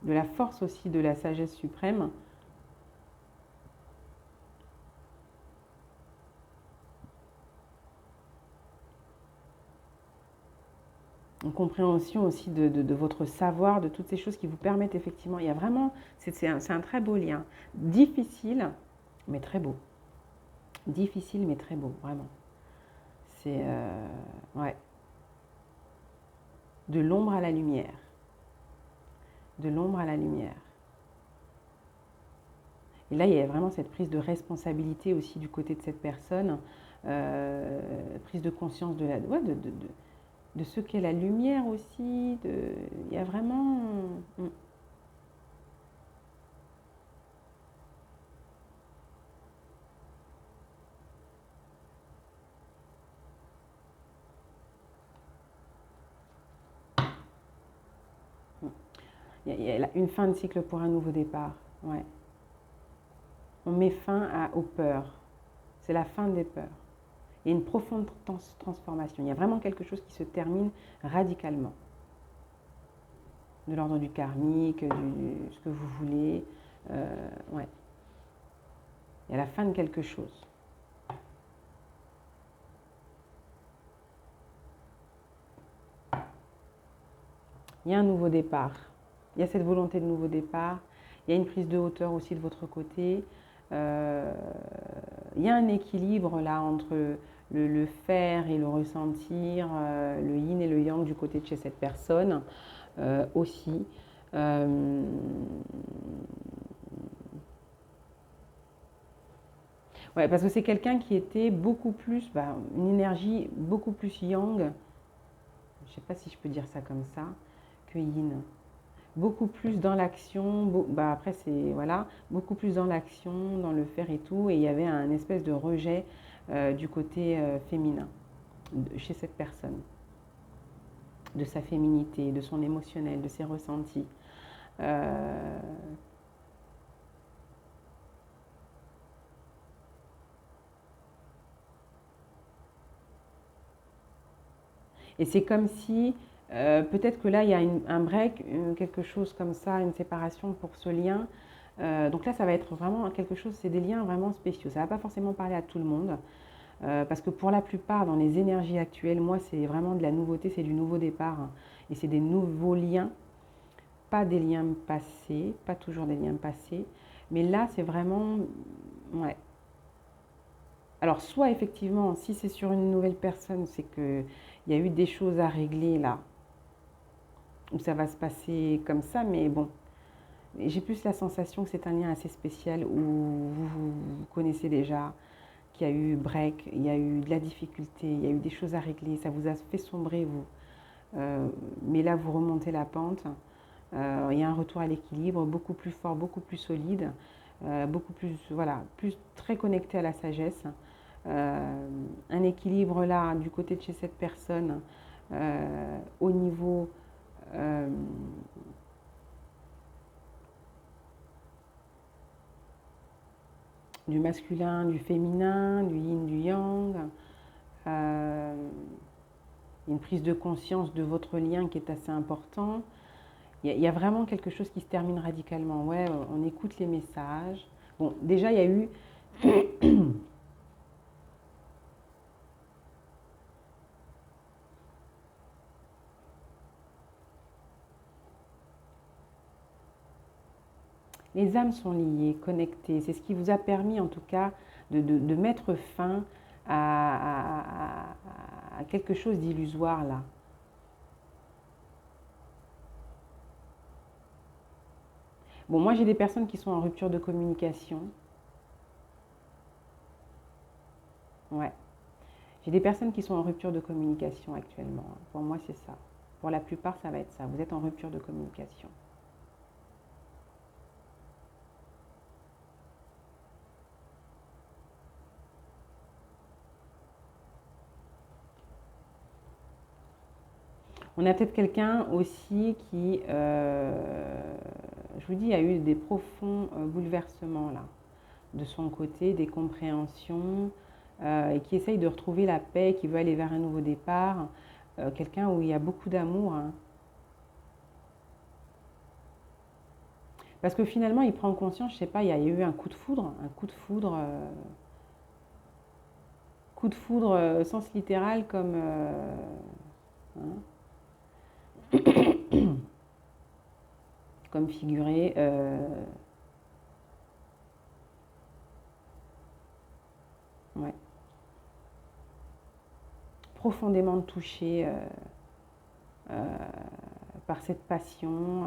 De la force aussi de la sagesse suprême. Une compréhension aussi de votre savoir, de toutes ces choses qui vous permettent effectivement, il y a vraiment, c'est un très beau lien. Difficile, mais très beau. Difficile, mais très beau, vraiment. C'est, ouais, de l'ombre à la lumière. De l'ombre à la lumière. Et là, il y a vraiment cette prise de responsabilité aussi du côté de cette personne, prise de conscience ouais, de ce qu'est la lumière aussi. Il y a vraiment... Il y a une fin de cycle pour un nouveau départ. Ouais. On met fin aux peurs. C'est la fin des peurs. Il y a une profonde transformation. Il y a vraiment quelque chose qui se termine radicalement. De l'ordre du karmique, ce que vous voulez. Ouais. Il y a la fin de quelque chose. Il y a un nouveau départ. Il y a cette volonté de nouveau départ. Il y a une prise de hauteur aussi de votre côté. Il y a un équilibre là entre le faire et le ressentir, le yin et le yang du côté de chez cette personne aussi. Ouais, parce que c'est quelqu'un qui était beaucoup plus, une énergie beaucoup plus yang, je ne sais pas si je peux dire ça comme ça, que yin. Beaucoup plus dans l'action, après c'est, voilà, beaucoup plus dans l'action, dans le faire et tout, et il y avait un espèce de rejet du côté féminin chez cette personne, de sa féminité, de son émotionnel, de ses ressentis. Euh, Et c'est comme si, peut-être que là, il y a un break, quelque chose comme ça, une séparation pour ce lien. Donc là, ça va être vraiment quelque chose, c'est des liens vraiment spéciaux. Ça ne va pas forcément parler à tout le monde, parce que pour la plupart, dans les énergies actuelles, moi, c'est vraiment de la nouveauté, c'est du nouveau départ, hein. Et c'est des nouveaux liens, pas des liens passés, pas toujours des liens passés. Mais là, c'est vraiment, ouais. Alors, soit effectivement, si c'est sur une nouvelle personne, c'est qu'il y a eu des choses à régler là, où ça va se passer comme ça, mais bon, j'ai plus la sensation que c'est un lien assez spécial où vous connaissez déjà, qu'il y a eu break, il y a eu de la difficulté, il y a eu des choses à régler, ça vous a fait sombrer, vous. Mais là, vous remontez la pente, il y a un retour à l'équilibre, beaucoup plus fort, beaucoup plus solide, beaucoup plus, voilà, plus très connecté à la sagesse. Un équilibre là, du côté de chez cette personne, au niveau euh, du masculin, du féminin, du yin, du yang. Euh, une prise de conscience de votre lien qui est assez important. Il y a vraiment quelque chose qui se termine radicalement. Ouais, on écoute les messages. Bon, déjà, il y a eu... Les âmes sont liées, connectées. C'est ce qui vous a permis, en tout cas, de mettre fin à quelque chose d'illusoire, là. Bon, moi, j'ai des personnes qui sont en rupture de communication. Ouais. J'ai des personnes qui sont en rupture de communication actuellement. Pour moi, c'est ça. Pour la plupart, ça va être ça. Vous êtes en rupture de communication. On a peut-être quelqu'un aussi qui, je vous dis, a eu des profonds bouleversements là, de son côté, des compréhensions, et qui essaye de retrouver la paix, qui veut aller vers un nouveau départ. Quelqu'un où il y a beaucoup d'amour, hein. Parce que finalement, il prend conscience, je sais pas, il y a eu un coup de foudre sens littéral comme, hein, comme figuré. Ouais, profondément touché euh, par cette passion,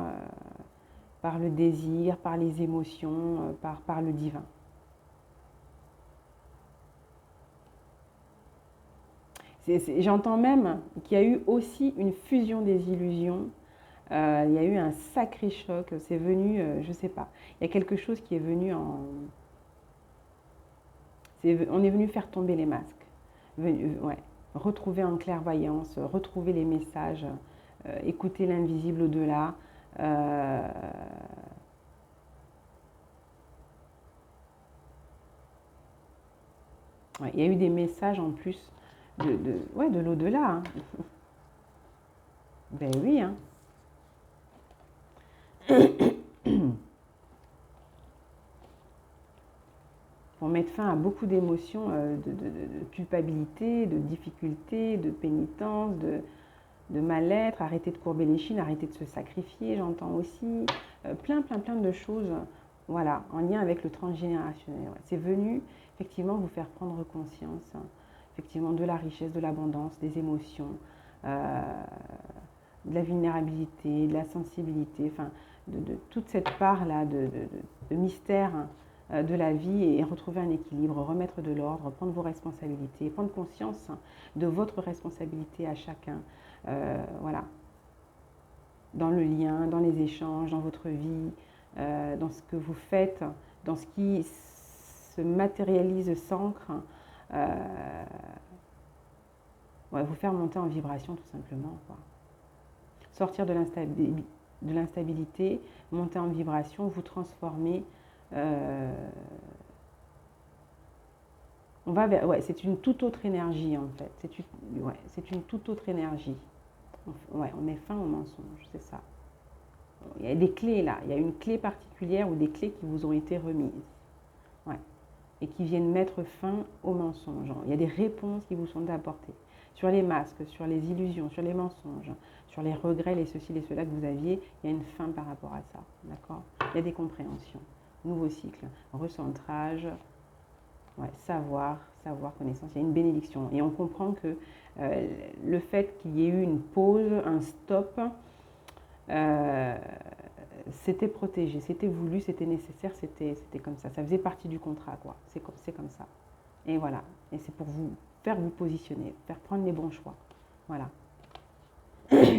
par le désir, par les émotions, par le divin. J'entends même qu'il y a eu aussi une fusion des illusions. Il y a eu un sacré choc. C'est venu, je ne sais pas. Il y a quelque chose qui est venu en. On est venu faire tomber les masques. Ouais. Retrouver en clairvoyance, retrouver les messages, écouter l'invisible au-delà. Euh, ouais, il y a eu des messages en plus ouais, de l'au-delà, hein. Ben oui, hein. Pour mettre fin à beaucoup d'émotions, de culpabilité, de difficulté, de pénitence, de mal-être, arrêter de courber les chines, arrêter de se sacrifier, j'entends aussi. Plein de choses, voilà, en lien avec le transgénérationnel. Ouais. C'est venu effectivement vous faire prendre conscience, hein, effectivement, de la richesse, de l'abondance, des émotions, euh, de la vulnérabilité, de la sensibilité, enfin, de toute cette part-là de mystère, hein, de la vie, et retrouver un équilibre, remettre de l'ordre, prendre vos responsabilités, prendre conscience, hein, de votre responsabilité à chacun, voilà, dans le lien, dans les échanges, dans votre vie, dans ce que vous faites, dans ce qui se matérialise, s'ancre, ouais, vous faire monter en vibration tout simplement, quoi. Sortir de l'instabilité, monter en vibration, vous transformer. euh, on va vers, ouais, c'est une toute autre énergie en fait. Ouais, c'est une toute autre énergie. Ouais, on met fin au mensonge, c'est ça. Il y a des clés là, il y a une clé particulière ou des clés qui vous ont été remises. Ouais. Et qui viennent mettre fin au mensonge. Il y a des réponses qui vous sont apportées sur les masques, sur les illusions, sur les mensonges, sur les regrets, les ceci, les cela que vous aviez. Il y a une fin par rapport à ça. D'accord. Il y a des compréhensions. Nouveau cycle, recentrage, ouais, savoir, connaissance. Il y a une bénédiction. Et on comprend que le fait qu'il y ait eu une pause, un stop, euh, c'était protégé, c'était voulu, c'était nécessaire, c'était comme ça. Ça faisait partie du contrat, quoi. C'est comme ça. Et voilà. Et c'est pour vous faire vous positionner, faire prendre les bons choix. Voilà.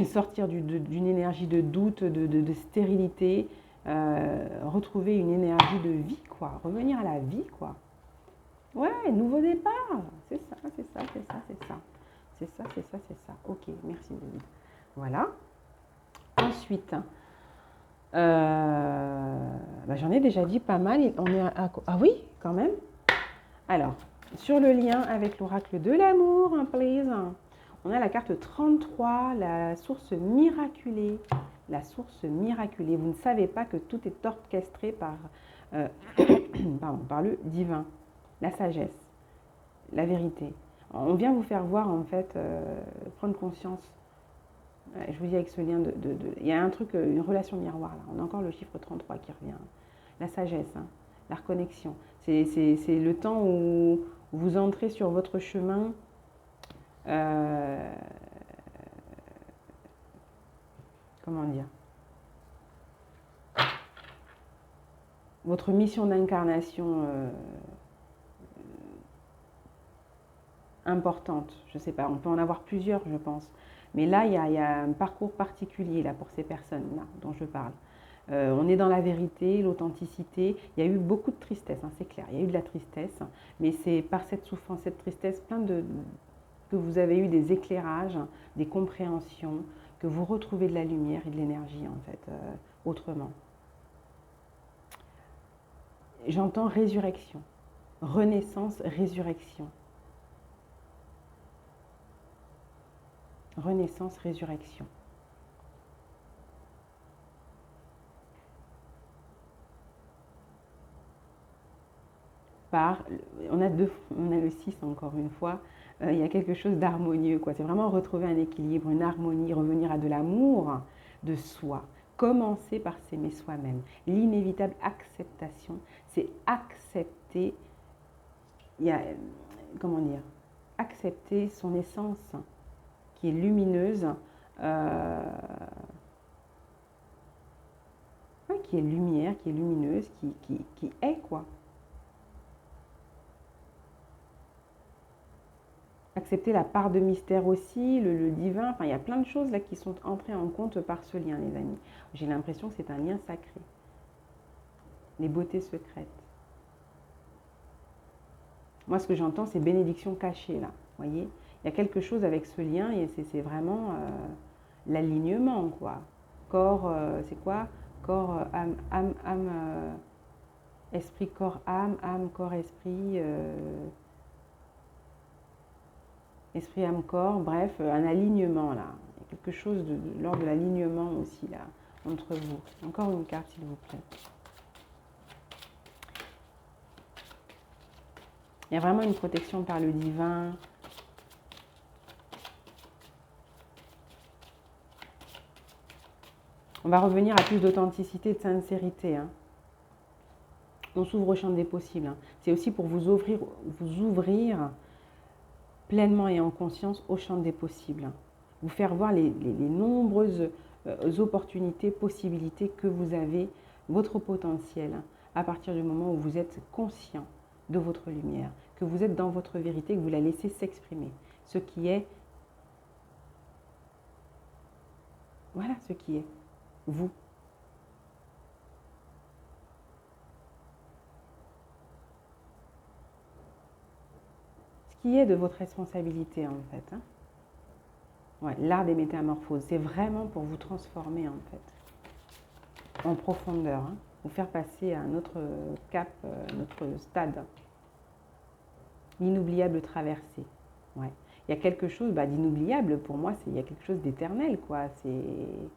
Sortir d'une énergie de doute, de stérilité, retrouver une énergie de vie, quoi. Revenir à la vie, quoi. Ouais, nouveau départ. C'est ça, c'est ça, c'est ça, c'est ça. C'est ça, c'est ça, c'est ça. Ok, merci David. Voilà. Ensuite, j'en ai déjà dit pas mal. On est ah oui, quand même. Alors, sur le lien avec l'oracle de l'amour, please, on a la carte 33, la source miraculée. La source miraculée. Vous ne savez pas que tout est orchestré par le divin, la sagesse, la vérité. On vient vous faire voir, en fait, prendre conscience. Je vous dis avec ce lien il y a un truc, une relation miroir là. On a encore le chiffre 33 qui revient. la sagesse, hein, la reconnexion. C'est le temps où vous entrez sur votre chemin comment dire, votre mission d'incarnation importante. Je ne sais pas, on peut en avoir plusieurs, je pense. Mais là, il y a un parcours particulier là, pour ces personnes-là dont je parle. On est dans la vérité, l'authenticité. Il y a eu beaucoup de tristesse, hein, c'est clair. Il y a eu de la tristesse, mais c'est par cette souffrance, cette tristesse, que vous avez eu des éclairages, des compréhensions, que vous retrouvez de la lumière et de l'énergie, en fait, autrement. J'entends résurrection, renaissance, résurrection. Renaissance, résurrection. On a le 6 encore une fois, il y a quelque chose d'harmonieux, quoi. C'est vraiment retrouver un équilibre, une harmonie, revenir à de l'amour de soi. Commencer par s'aimer soi-même. L'inévitable acceptation, c'est accepter, comment dire, accepter son essence qui est lumineuse, qui est lumière, qui est lumineuse, qui est quoi. Accepter la part de mystère aussi, le divin, enfin il y a plein de choses là qui sont entrées en compte par ce lien, les amis. J'ai l'impression que c'est un lien sacré. Les beautés secrètes. Moi, ce que j'entends, c'est bénédiction cachée, là. Vous voyez, il y a quelque chose avec ce lien et c'est vraiment l'alignement, quoi. Corps, c'est quoi? Corps, âme, esprit, corps, âme, corps, esprit, esprit, âme, corps, bref, un alignement, là. Il y a quelque chose de l'ordre de l'alignement aussi, là, entre vous. Encore une carte, s'il vous plaît. Il y a vraiment une protection par le divin. On va revenir à plus d'authenticité et de sincérité. Hein. On s'ouvre au champ des possibles. Hein. C'est aussi pour vous ouvrir pleinement et en conscience au champ des possibles. Hein. Vous faire voir les nombreuses opportunités, possibilités que vous avez, votre potentiel, hein, à partir du moment où vous êtes conscient de votre lumière, que vous êtes dans votre vérité, que vous la laissez s'exprimer. Ce qui est, voilà ce qui est, vous. Ce qui est de votre responsabilité en fait. Hein. Ouais, l'art des métamorphoses, c'est vraiment pour vous transformer en fait, en profondeur, hein, vous faire passer à un autre cap, un autre stade. L'inoubliable traversée. Ouais. Il y a quelque chose d'inoubliable pour moi, il y a quelque chose d'éternel, quoi. Il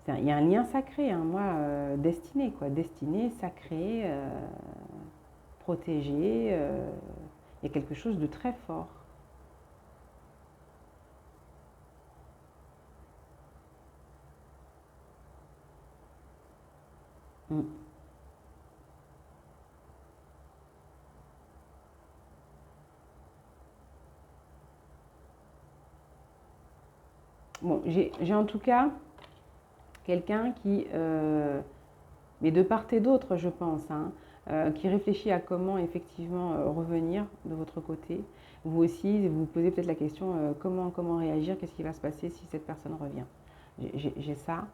y a un lien sacré, hein, moi, destiné, quoi. Destiné, sacré, protégé. Il y a quelque chose de très fort. Mm. Bon, j'ai en tout cas quelqu'un qui, mais de part et d'autre, je pense, hein, qui réfléchit à comment effectivement revenir de votre côté. Vous aussi, vous posez peut-être la question comment réagir, qu'est-ce qui va se passer si cette personne revient. J'ai ça.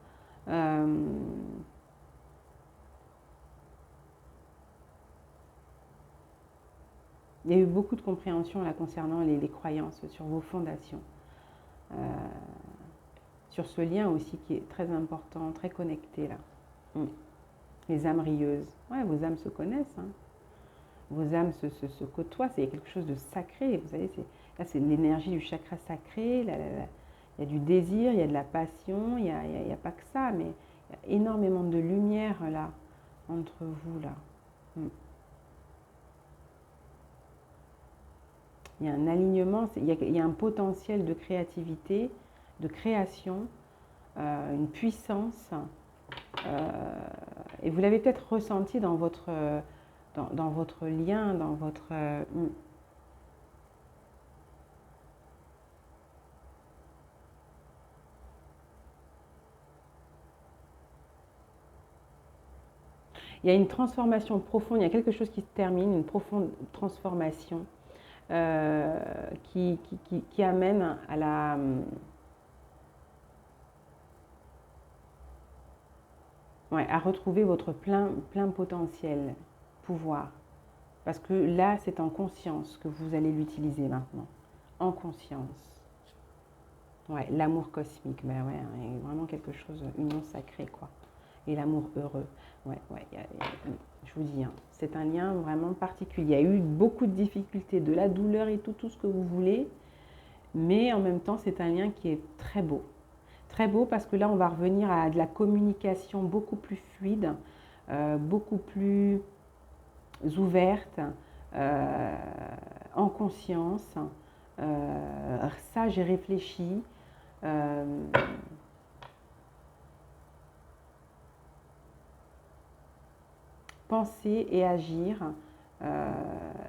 Il y a eu beaucoup de compréhension là concernant les croyances sur vos fondations. Sur ce lien aussi qui est très important, très connecté là. Les âmes rieuses. Ouais, vos âmes se connaissent. Hein. Vos âmes se côtoient. C'est quelque chose de sacré. Vous savez, là, c'est l'énergie du chakra sacré. Il y a du désir, il y a de la passion. Il n'y a pas que ça, mais il y a énormément de lumière là, entre vous là. Il y a un alignement, il y a un potentiel de créativité, de création, une puissance Et vous l'avez peut-être ressenti dans dans votre lien, dans votre... Il y a une transformation profonde, il y a quelque chose qui se termine, une profonde transformation qui amène à ouais, à retrouver votre plein potentiel, pouvoir. Parce que là, c'est en conscience que vous allez l'utiliser maintenant. En conscience. Ouais, l'amour cosmique, ben ouais, hein, il y a vraiment quelque chose, union sacrée, quoi. Et l'amour heureux. Ouais, ouais, je vous dis, hein, c'est un lien vraiment particulier. Il y a eu beaucoup de difficultés, de la douleur et tout ce que vous voulez, mais en même temps, c'est un lien qui est très beau. Très beau parce que là, on va revenir à de la communication beaucoup plus fluide, beaucoup plus ouverte, euh, en conscience. Ça, j'ai réfléchi. Euh, penser et agir. Mais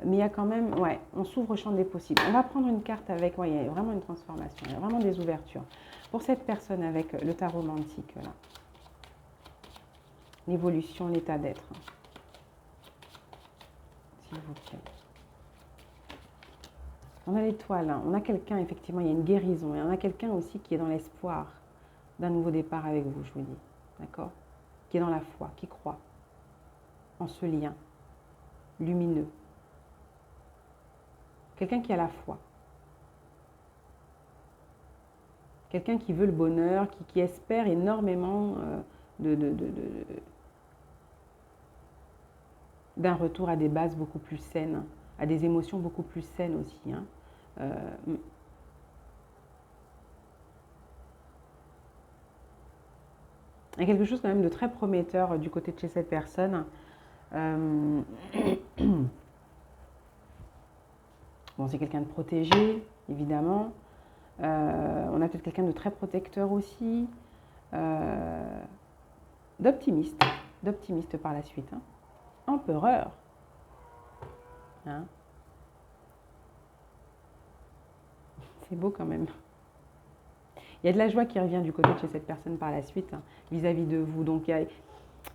il y a quand même, ouais, on s'ouvre au champ des possibles. On va prendre une carte avec, ouais, il y a vraiment une transformation, il y a vraiment des ouvertures. Pour cette personne avec le tarot romantique, là, l'évolution, l'état d'être, s'il vous plaît. On a l'étoile, hein. On a quelqu'un, effectivement, il y a une guérison, et on a quelqu'un aussi qui est dans l'espoir d'un nouveau départ avec vous, je vous dis, d'accord? Qui est dans la foi, qui croit en ce lien lumineux. Quelqu'un qui a la foi. Quelqu'un qui veut le bonheur, qui espère énormément d'un retour à des bases beaucoup plus saines, à des émotions beaucoup plus saines aussi. Hein. Il y a quelque chose quand même de très prometteur du côté de chez cette personne. Bon, c'est quelqu'un de protégé, évidemment. On a peut-être quelqu'un de très protecteur aussi. D'optimiste par la suite. Hein. Empereur. Hein. C'est beau quand même. Il y a de la joie qui revient du côté de chez cette personne par la suite, hein, vis-à-vis de vous. Donc il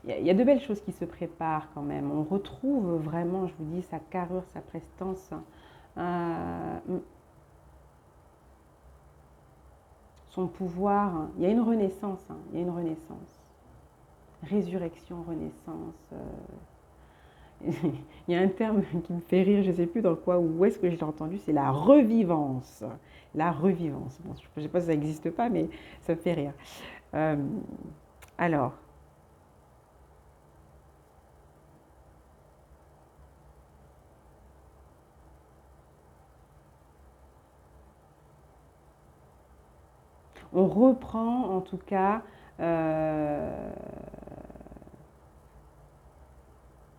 y a de belles choses qui se préparent quand même. On retrouve vraiment, je vous dis, sa carrure, sa prestance. Son pouvoir. Il y a une renaissance. Hein, il y a une renaissance. Résurrection, renaissance. Il y a un terme qui me fait rire, je ne sais plus dans quoi ou où est-ce que je l'ai entendu, c'est la revivance. La revivance. Bon, je ne sais pas si ça n'existe pas, mais ça me fait rire. Alors, on reprend en tout cas,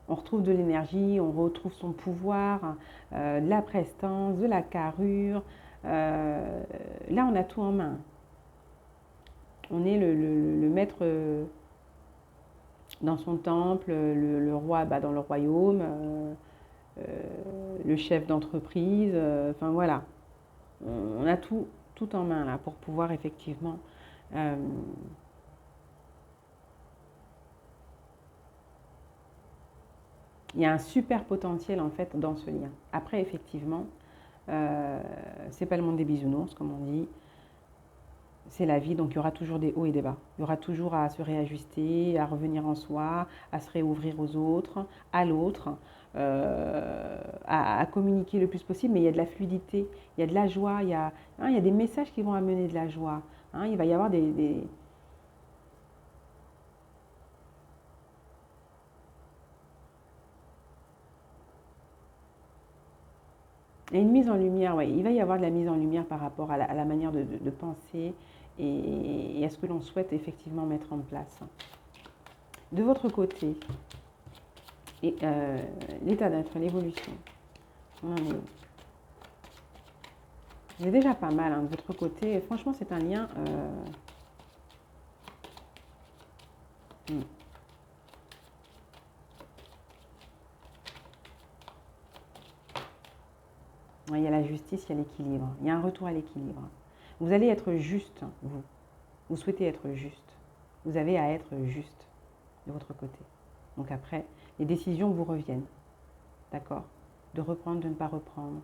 on retrouve de l'énergie, on retrouve son pouvoir, de la prestance, de la carrure. Là, on a tout en main. On est le maître dans son temple, le roi dans le royaume, le chef d'entreprise. Enfin voilà, on a tout en main là pour pouvoir effectivement il y a un super potentiel en fait dans ce lien. Après effectivement, c'est pas le monde des bisounours comme on dit. C'est la vie, donc il y aura toujours des hauts et des bas. Il y aura toujours à se réajuster, à revenir en soi, à se réouvrir aux autres, à l'autre, à communiquer le plus possible. Mais il y a de la fluidité, il y a de la joie, il y a des messages qui vont amener de la joie. Hein, il va y avoir il y a une mise en lumière, ouais. Il va y avoir de la mise en lumière par rapport à la manière de penser et à ce que l'on souhaite effectivement mettre en place. De votre côté, l'état d'être, l'évolution, on en est où? C'est déjà pas mal hein, de votre côté. Et franchement, c'est un lien. Ouais, il y a la justice, il y a l'équilibre. Il y a un retour à l'équilibre. Vous allez être juste, vous. Vous souhaitez être juste. Vous avez à être juste de votre côté. Donc après, les décisions vous reviennent. D'accord? De reprendre, de ne pas reprendre,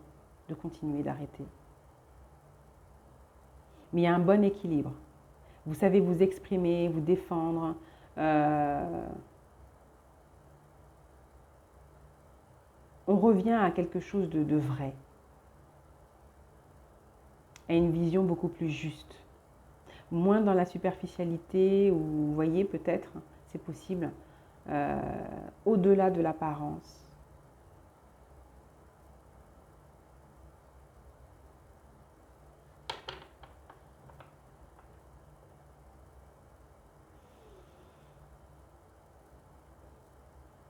de continuer, d'arrêter. Mais il y a un bon équilibre. Vous savez vous exprimer, vous défendre. On revient à quelque chose de vrai, à une vision beaucoup plus juste. Moins dans la superficialité, ou vous voyez peut-être, c'est possible, au-delà de l'apparence.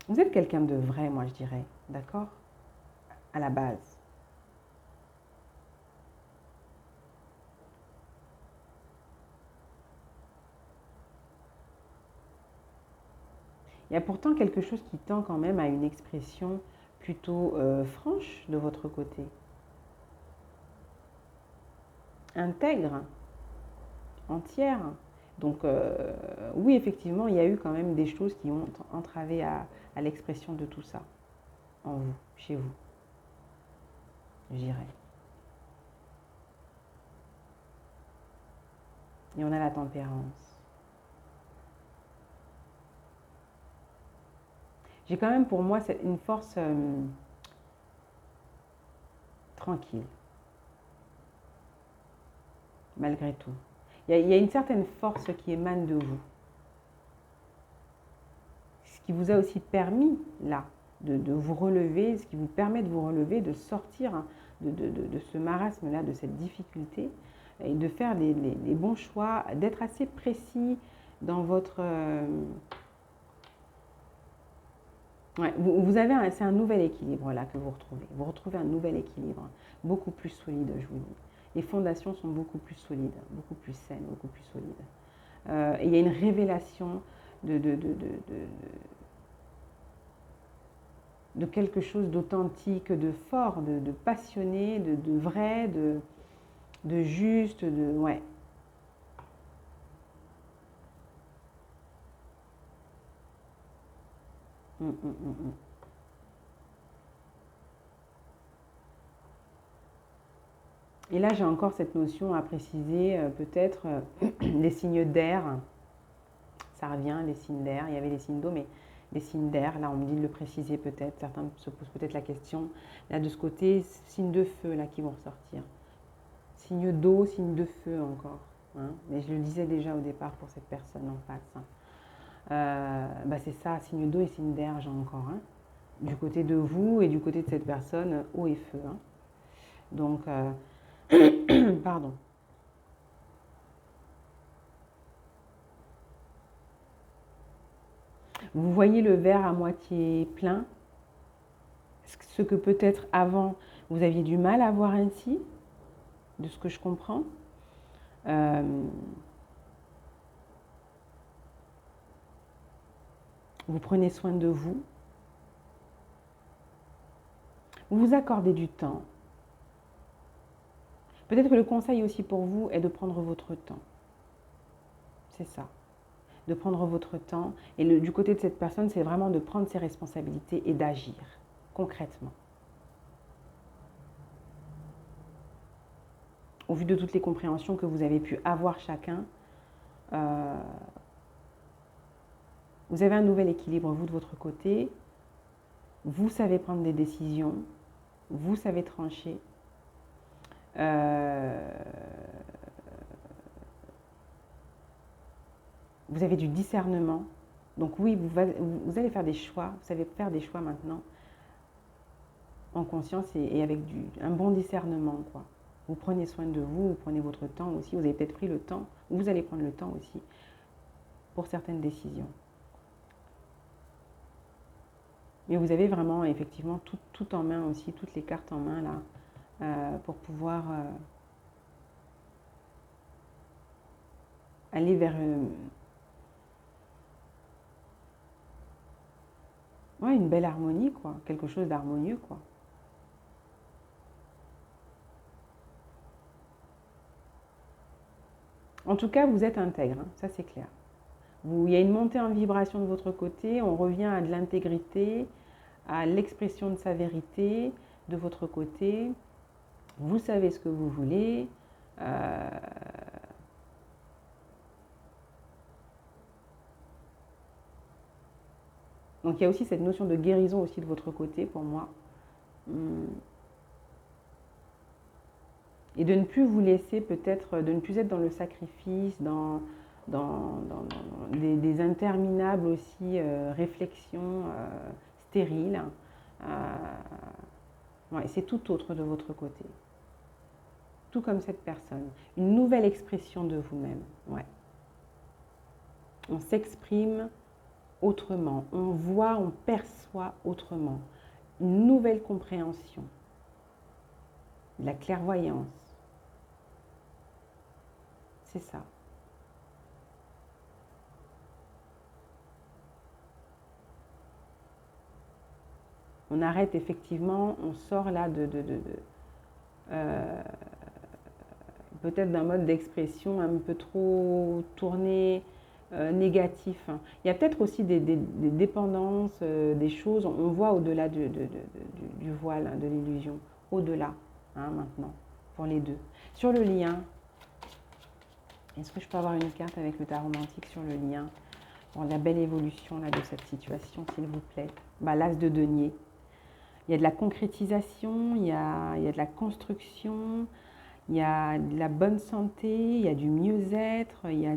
Vous êtes quelqu'un de vrai, moi je dirais, d'accord? À la base. Il y a pourtant quelque chose qui tend quand même à une expression plutôt franche de votre côté. Intègre, entière. Donc oui, effectivement, il y a eu quand même des choses qui ont entravé à l'expression de tout ça en vous, chez vous, je dirais. Et on a la tempérance. J'ai quand même pour moi une force tranquille, malgré tout. Il y a une certaine force qui émane de vous. Ce qui vous a aussi permis, là, de vous relever, ce qui vous permet de vous relever, de sortir de ce marasme-là, de cette difficulté, et de faire les bons choix, d'être assez précis dans votre... ouais, vous avez c'est un nouvel équilibre là que vous retrouvez. Vous retrouvez un nouvel équilibre, beaucoup plus solide, je vous dis. Les fondations sont beaucoup plus solides, beaucoup plus saines, beaucoup plus solides. Et il y a une révélation de quelque chose d'authentique, de fort, de passionné, de vrai, de juste, de... Ouais. Mm, mm, mm, mm. Et là, j'ai encore cette notion à préciser, peut-être les signes d'air. Ça revient, les signes d'air. Il y avait les signes d'eau, mais les signes d'air, là, on me dit de le préciser peut-être. Certains se posent peut-être la question. Là, de ce côté, signes de feu, là, qui vont ressortir. Signes d'eau, signes de feu encore. Hein. Mais je le disais déjà au départ pour cette personne en face. Hein. Bah c'est ça, signe d'eau et signe d'air, j'ai encore. Hein. Du côté de vous et du côté de cette personne, eau et feu. Hein. Donc, pardon. Vous voyez le verre à moitié plein, ce que peut-être avant vous aviez du mal à voir ainsi, de ce que je comprends. Vous prenez soin de vous. Vous vous accordez du temps. Peut-être que le conseil aussi pour vous est de prendre votre temps. C'est ça. De prendre votre temps. Et du côté de cette personne, c'est vraiment de prendre ses responsabilités et d'agir concrètement. Au vu de toutes les compréhensions que vous avez pu avoir chacun, vous avez un nouvel équilibre, vous de votre côté. Vous savez prendre des décisions. Vous savez trancher. Vous avez du discernement. Donc oui, vous allez faire des choix. Vous savez faire des choix maintenant en conscience et avec un bon discernement, quoi. Vous prenez soin de vous, vous prenez votre temps aussi. Vous avez peut-être pris le temps, vous allez prendre le temps aussi pour certaines décisions. Mais vous avez vraiment, effectivement, tout en main aussi, toutes les cartes en main là, pour pouvoir aller vers ouais, une belle harmonie, quoi. Quelque chose d'harmonieux, quoi. En tout cas, vous êtes intègre, hein, ça c'est clair. Il y a une montée en vibration de votre côté, on revient à de l'intégrité, à l'expression de sa vérité de votre côté. Vous savez ce que vous voulez. Donc il y a aussi cette notion de guérison aussi de votre côté pour moi. Et de ne plus vous laisser peut-être, de ne plus être dans le sacrifice, dans des interminables aussi réflexions stériles. Ouais, c'est tout autre de votre côté. Tout comme cette personne. Une nouvelle expression de vous-même. Ouais. On s'exprime autrement. On voit, on perçoit autrement. Une nouvelle compréhension. De la clairvoyance. C'est ça. On arrête effectivement, on sort là peut-être d'un mode d'expression un peu trop tourné, négatif. Il y a peut-être aussi des dépendances, des choses, on voit au-delà du voile, hein, de l'illusion, au-delà, hein, maintenant, pour les deux. Sur le lien, est-ce que je peux avoir une carte avec le tarot romantique sur le lien pour la belle évolution là, de cette situation, s'il vous plaît? L'as de denier. Il y a de la concrétisation, il y a de la construction, il y a de la bonne santé, il y a du mieux-être, il y a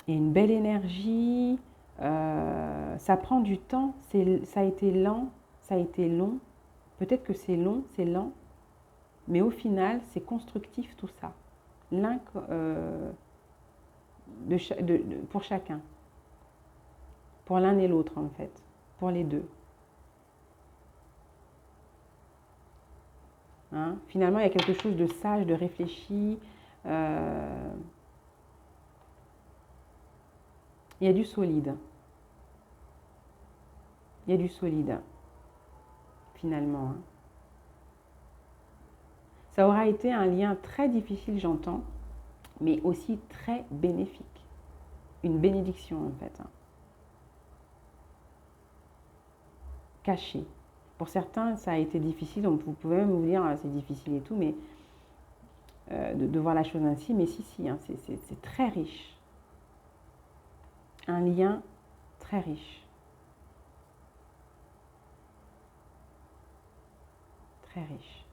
une belle énergie. Ça prend du temps, ça a été lent, ça a été long. Peut-être que c'est long, c'est lent, mais au final, c'est constructif tout ça. Pour chacun. Pour l'un et l'autre en fait, pour les deux. Hein? Finalement, il y a quelque chose de sage, de réfléchi. Il y a du solide. Il y a du solide, finalement. Hein. Ça aura été un lien très difficile, j'entends, mais aussi très bénéfique. Une bénédiction, en fait. Hein. Cachée. Pour certains, ça a été difficile, donc vous pouvez même vous dire ah, c'est difficile et tout, mais de voir la chose ainsi, mais si, hein, c'est très riche. Un lien très riche. Très riche.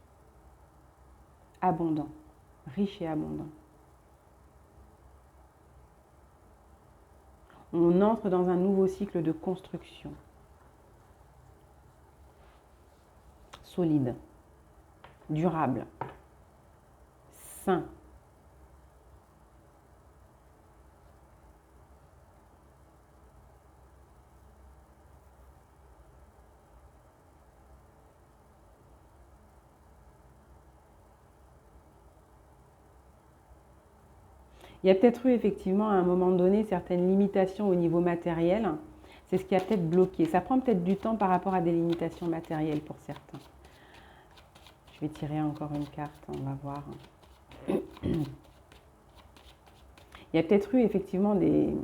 Abondant. Riche et abondant. On entre dans un nouveau cycle de construction. Solide, durable, sain. Il y a peut-être eu effectivement à un moment donné certaines limitations au niveau matériel. C'est ce qui a peut-être bloqué. Ça prend peut-être du temps par rapport à des limitations matérielles pour certains. Je vais tirer encore une carte, on va voir. Il y a peut-être eu effectivement Il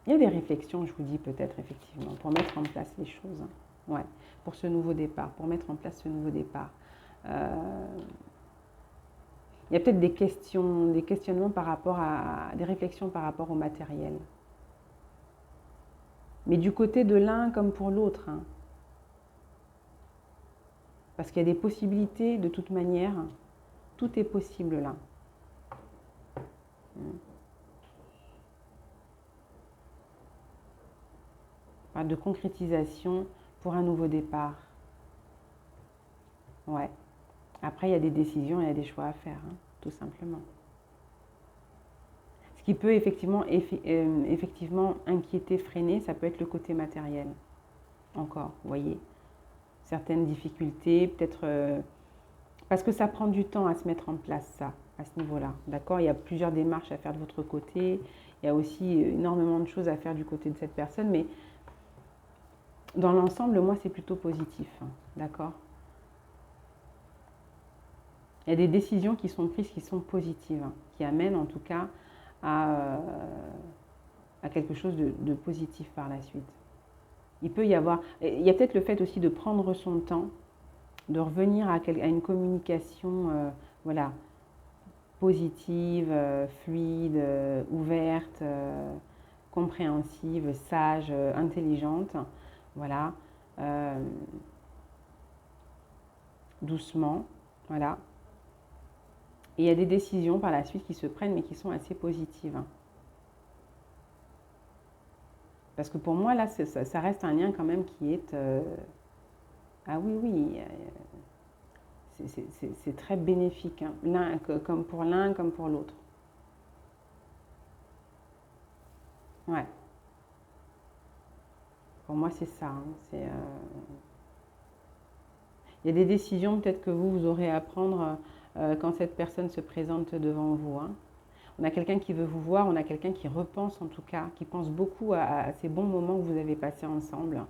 y a des réflexions, je vous dis peut-être effectivement, pour mettre en place les choses. Ouais, pour ce nouveau départ, pour mettre en place ce nouveau départ. Il y a peut-être des questionnements par rapport des réflexions par rapport au matériel. Mais du côté de l'un comme pour l'autre. Hein. Parce qu'il y a des possibilités de toute manière. Tout est possible là. De concrétisation pour un nouveau départ. Ouais. Après, il y a des décisions, il y a des choix à faire, hein, tout simplement. Ce qui peut effectivement inquiéter, freiner, ça peut être le côté matériel. Encore, vous voyez. Certaines difficultés, peut-être parce que ça prend du temps à se mettre en place, ça, à ce niveau-là. D'accord? Il y a plusieurs démarches à faire de votre côté. Il y a aussi énormément de choses à faire du côté de cette personne, mais dans l'ensemble, moi, c'est plutôt positif. Hein, d'accord? Il y a des décisions qui sont prises qui sont positives, hein, qui amènent en tout cas à, à quelque chose de positif par la suite. Il peut y avoir, il y a peut-être le fait aussi de prendre son temps, de revenir à une communication voilà, positive, fluide, ouverte, compréhensive, sage, intelligente. Voilà. Euh, doucement. Voilà. Et il y a des décisions par la suite qui se prennent, mais qui sont assez positives. Parce que pour moi, là, ça reste un lien quand même qui est... ah oui, oui, c'est très bénéfique, hein. Comme pour l'un, comme pour l'autre. Ouais, pour moi, c'est ça, hein. Il y a des décisions peut-être que vous aurez à prendre quand cette personne se présente devant vous, hein. On a quelqu'un qui veut vous voir, on a quelqu'un qui repense en tout cas, qui pense beaucoup à ces bons moments que vous avez passés ensemble,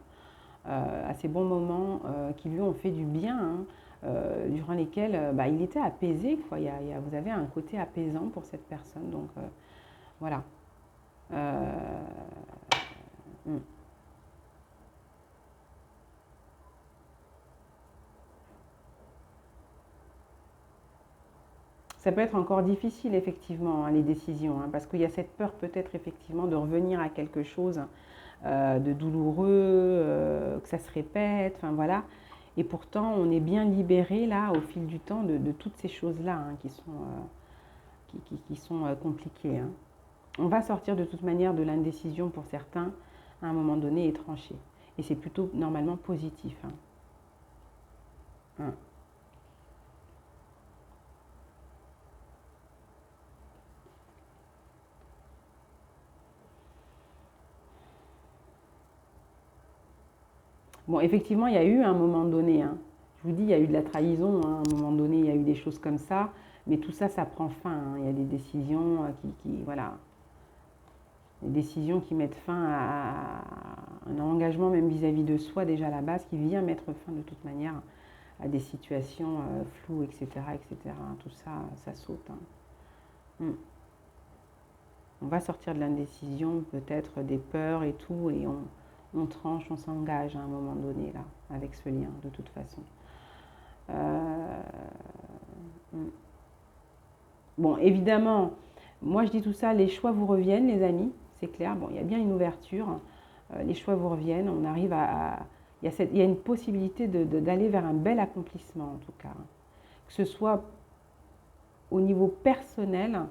à ces bons moments qui lui ont fait du bien, hein, durant lesquels bah, il était apaisé, quoi. Vous avez un côté apaisant pour cette personne, donc voilà. Euh, hmm. Ça peut être encore difficile, effectivement, hein, les décisions, hein, parce qu'il y a cette peur peut-être, effectivement, de revenir à quelque chose de douloureux, que ça se répète, enfin voilà. Et pourtant, on est bien libéré, là, au fil du temps, de toutes ces choses-là, hein, qui sont compliquées, hein. On va sortir de toute manière de l'indécision pour certains, à un moment donné, et trancher. Et c'est plutôt, normalement, positif, hein. Hein. Bon, effectivement, il y a eu un moment donné, hein. Je vous dis, il y a eu de la trahison, hein, à un moment donné, il y a eu des choses comme ça, mais tout ça, ça prend fin, hein. Il y a des décisions voilà, des décisions qui mettent fin à un engagement même vis-à-vis de soi déjà à la base, qui vient mettre fin de toute manière à des situations floues, etc., etc. Tout ça, ça saute, hein. Mm. On va sortir de l'indécision, peut-être des peurs et tout, et on tranche, on s'engage à un moment donné, là, avec ce lien, de toute façon. Euh, Bon, évidemment, moi je dis tout ça, les choix vous reviennent, les amis, c'est clair. Bon, il y a bien une ouverture, les choix vous reviennent, on arrive il y a une possibilité d'aller vers un bel accomplissement, en tout cas, hein. Que ce soit au niveau personnel,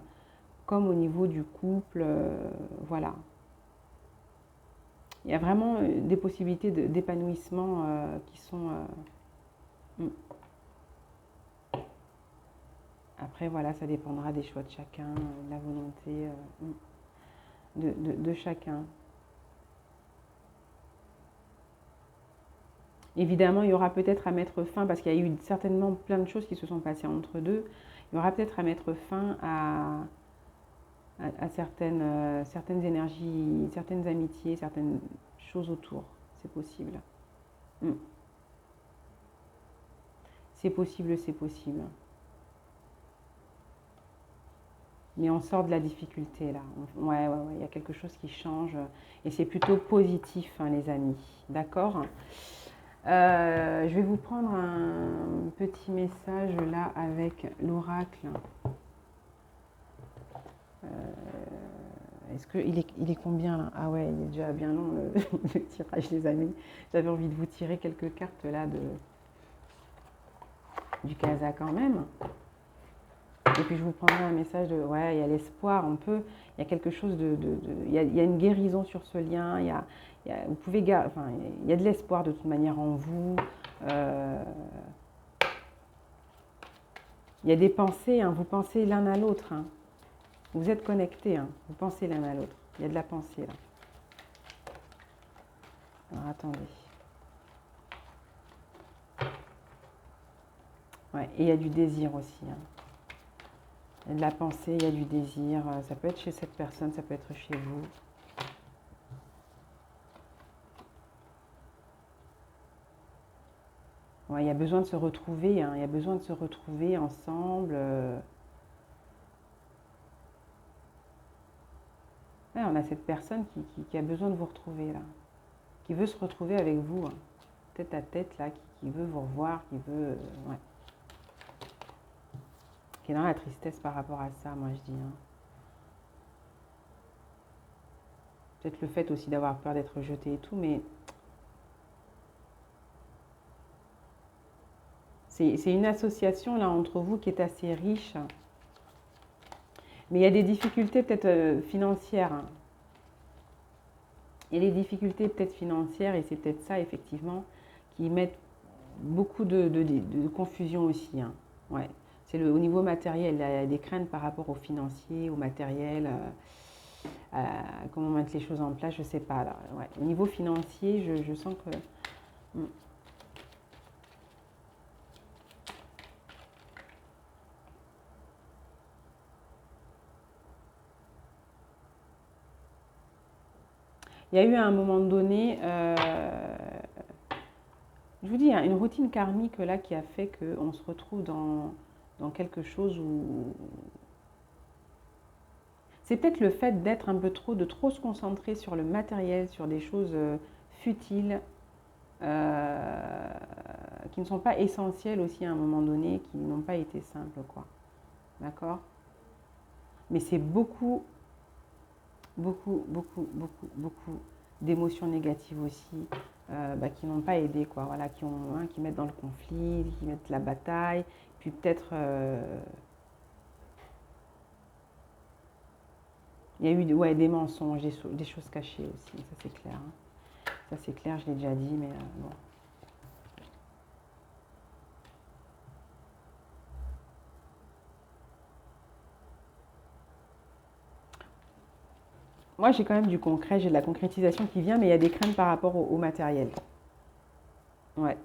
comme au niveau du couple, voilà. Il y a vraiment des possibilités d'épanouissement qui sont... mm. Après, voilà, ça dépendra des choix de chacun, de la volonté de chacun. Évidemment, il y aura peut-être à mettre fin, parce qu'il y a eu certainement plein de choses qui se sont passées entre deux, il y aura peut-être à mettre fin à certaines énergies, certaines amitiés, certaines choses autour. C'est possible. Mm. C'est possible, c'est possible. Mais on sort de la difficulté là. Ouais, ouais, ouais, il y a quelque chose qui change et c'est plutôt positif, hein, les amis. D'accord? Je vais vous prendre un petit message là avec l'oracle. Est-ce il est combien là? Ah ouais, il est déjà bien long le tirage, les amis. J'avais envie de vous tirer quelques cartes là du Casa quand même. Et puis je vous prendrai un message de, ouais, il y a l'espoir, il y a quelque chose il y a une guérison sur ce lien, vous pouvez, enfin, il y a de l'espoir de toute manière en vous. Euh, il y a des pensées, hein, vous pensez l'un à l'autre, hein. Vous êtes connectés, hein, vous pensez l'un à l'autre. Il y a de la pensée là. Alors attendez. Ouais, et il y a du désir aussi, hein. Il y a de la pensée, il y a du désir. Ça peut être chez cette personne, ça peut être chez vous. Ouais, il y a besoin de se retrouver, hein, il y a besoin de se retrouver ensemble. Ouais, on a cette personne qui a besoin de vous retrouver là, qui veut se retrouver avec vous, hein, tête à tête là, qui veut vous revoir, ouais, qui est dans la tristesse par rapport à ça, moi je dis, hein. Peut-être le fait aussi d'avoir peur d'être rejeté et tout, mais c'est une association là entre vous qui est assez riche, mais il y a des difficultés peut-être financières, hein. Il y a des difficultés peut-être financières et c'est peut-être ça effectivement qui mettent beaucoup de confusion aussi, hein. Ouais. C'est au niveau matériel, il y a des craintes par rapport au financier, au matériel, comment mettre les choses en place, je ne sais pas. Là. Ouais. Au niveau financier, je sens que... Hmm. Il y a eu à un moment donné, je vous dis, hein, une routine karmique là qui a fait qu'on se retrouve dans quelque chose où... C'est peut-être le fait d'être un peu trop, de trop se concentrer sur le matériel, sur des choses futiles, qui ne sont pas essentielles aussi à un moment donné, qui n'ont pas été simples, quoi. D'accord? Mais c'est beaucoup, beaucoup, beaucoup, beaucoup, beaucoup d'émotions négatives aussi, qui n'ont pas aidé, quoi. Voilà, qui mettent dans le conflit, qui mettent la bataille, puis peut-être... il y a eu ouais, des mensonges, des choses cachées aussi, ça c'est clair, hein. Ça c'est clair, je l'ai déjà dit, mais bon. Moi, j'ai quand même du concret, j'ai de la concrétisation qui vient, mais il y a des craintes par rapport au matériel. Ouais.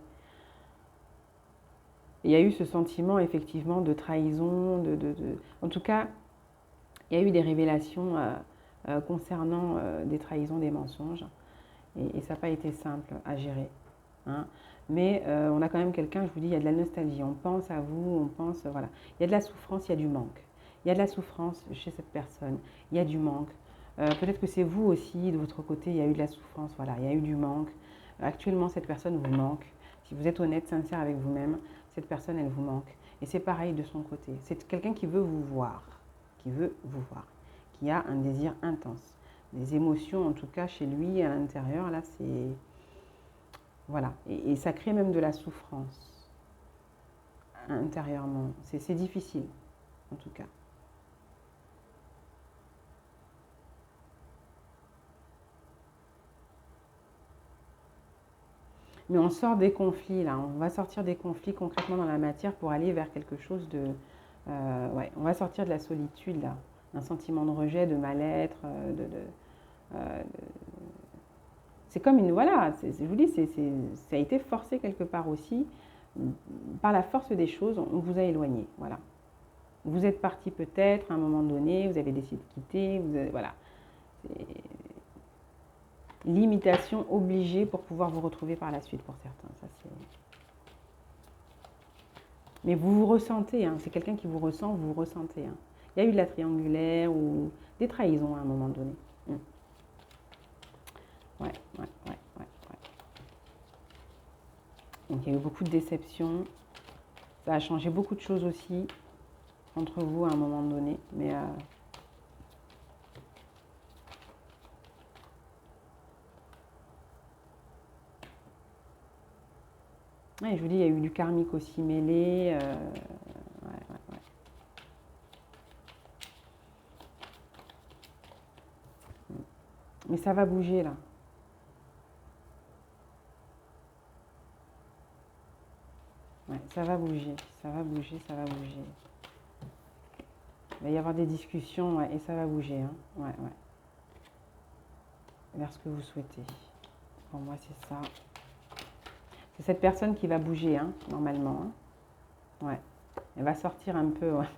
Il y a eu ce sentiment, effectivement, de trahison, En tout cas, il y a eu des révélations concernant des trahisons, des mensonges, et ça n'a pas été simple à gérer, hein. Mais on a quand même quelqu'un, je vous dis, il y a de la nostalgie, on pense à vous, on pense, voilà. Il y a de la souffrance, il y a du manque. Il y a de la souffrance chez cette personne, il y a du manque. Peut-être que c'est vous aussi, de votre côté, il y a eu de la souffrance, voilà, il y a eu du manque. Actuellement, cette personne vous manque. Si vous êtes honnête, sincère avec vous-même, cette personne, elle vous manque. Et c'est pareil de son côté. C'est quelqu'un qui veut vous voir, qui veut vous voir, qui a un désir intense. Des émotions, en tout cas, chez lui, à l'intérieur, là, c'est... Voilà. Et ça crée même de la souffrance intérieurement. C'est difficile, en tout cas. Mais on sort des conflits, là. On va sortir des conflits concrètement dans la matière pour aller vers quelque chose de... ouais, on va sortir de la solitude, là. Un sentiment de rejet, de mal-être, euh, c'est comme une... Voilà, je vous dis, ça a été forcé quelque part aussi. Par la force des choses, on vous a éloigné. Voilà. Vous êtes parti peut-être à un moment donné, vous avez décidé de quitter, voilà. Limitation obligée pour pouvoir vous retrouver par la suite pour certains. Ça, mais vous vous ressentez, hein, c'est quelqu'un qui vous ressent, vous vous ressentez, hein. Il y a eu de la triangulaire ou des trahisons à un moment donné. Ouais, ouais, ouais, ouais, ouais. Donc il y a eu beaucoup de déceptions. Ça a changé beaucoup de choses aussi entre vous à un moment donné. Mais ouais, je vous dis, il y a eu du karmique aussi mêlé. Ouais, ouais, ouais. Mais ça va bouger là. Ouais, ça va bouger, ça va bouger, ça va bouger. Il va y avoir des discussions, ouais, et ça va bouger, hein. Ouais, ouais. Vers ce que vous souhaitez. Pour moi, c'est ça. C'est cette personne qui va bouger, hein, normalement, hein. Ouais. Elle va sortir un peu, ouais,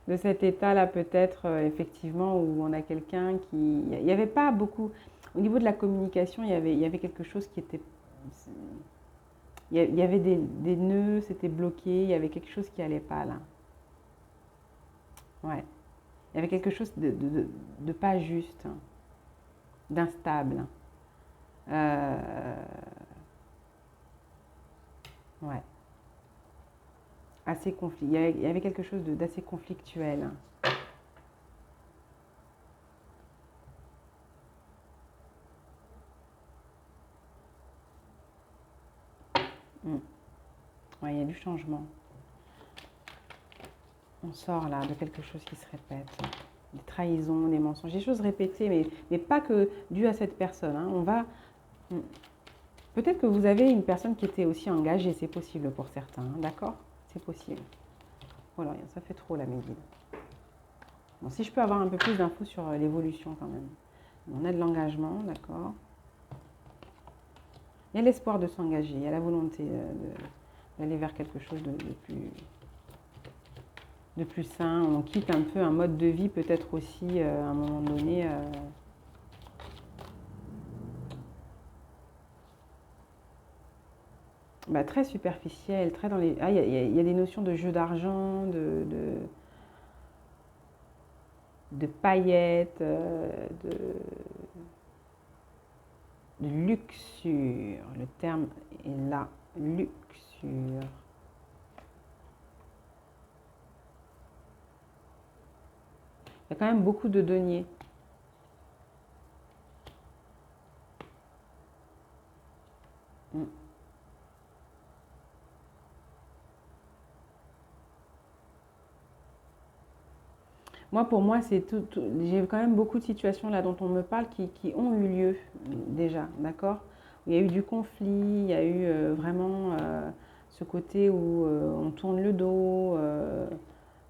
de cet état-là, peut-être, effectivement, où on a quelqu'un qui... Il n'y avait pas beaucoup... Au niveau de la communication, il y avait quelque chose qui était... Il y avait des nœuds, c'était bloqué, il y avait quelque chose qui allait pas là. Ouais. Il y avait quelque chose de pas juste, hein, d'instable. Euh, ouais. Assez conflit. Il y avait quelque chose d'assez conflictuel. Mm. Ouais, il y a du changement. On sort là de quelque chose qui se répète. Des trahisons, des mensonges, des choses répétées, mais pas que dues à cette personne, hein. On va. Mm. Peut-être que vous avez une personne qui était aussi engagée, c'est possible pour certains, hein, d'accord? C'est possible. Voilà, ça fait trop la médine. Bon, si je peux avoir un peu plus d'infos sur l'évolution quand même. On a de l'engagement, d'accord. Il y a l'espoir de s'engager, il y a la volonté d'aller vers quelque chose de plus sain. On quitte un peu un mode de vie peut-être aussi à un moment donné. Bah, très superficiel, très dans les. Ah, il y a des notions de jeu d'argent, de paillettes, de luxure. Le terme est là, luxure. Il y a quand même beaucoup de deniers. Mm. Moi, pour moi, c'est j'ai quand même beaucoup de situations là dont on me parle qui ont eu lieu déjà, d'accord? Il y a eu du conflit, il y a eu vraiment ce côté où on tourne le dos, euh,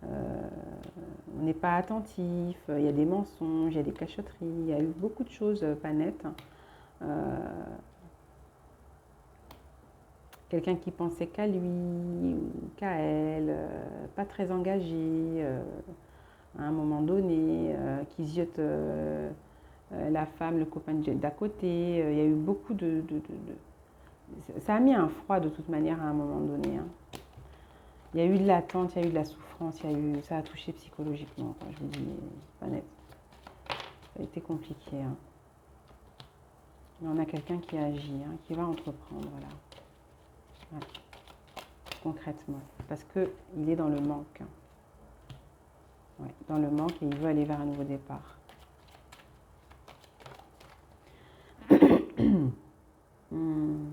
on n'est pas attentif, il y a des mensonges, il y a des cachotteries, il y a eu beaucoup de choses pas nettes, hein. Euh, Quelqu'un qui pensait qu'à lui ou qu'à elle, pas très engagé. À un moment donné, qui ziote la femme, le copain d'à côté. Il y a eu beaucoup Ça a mis un froid de toute manière à un moment donné, hein. Il y a eu de l'attente, il y a eu de la souffrance, ça a touché psychologiquement, quoi. Je vous dis, pas net. Ça a été compliqué, hein. Mais on a quelqu'un qui agit, hein, qui va entreprendre, là. Ouais, concrètement. Parce qu'il est dans le manque, hein. Ouais, dans le manque et il veut aller vers un nouveau départ. Hmm.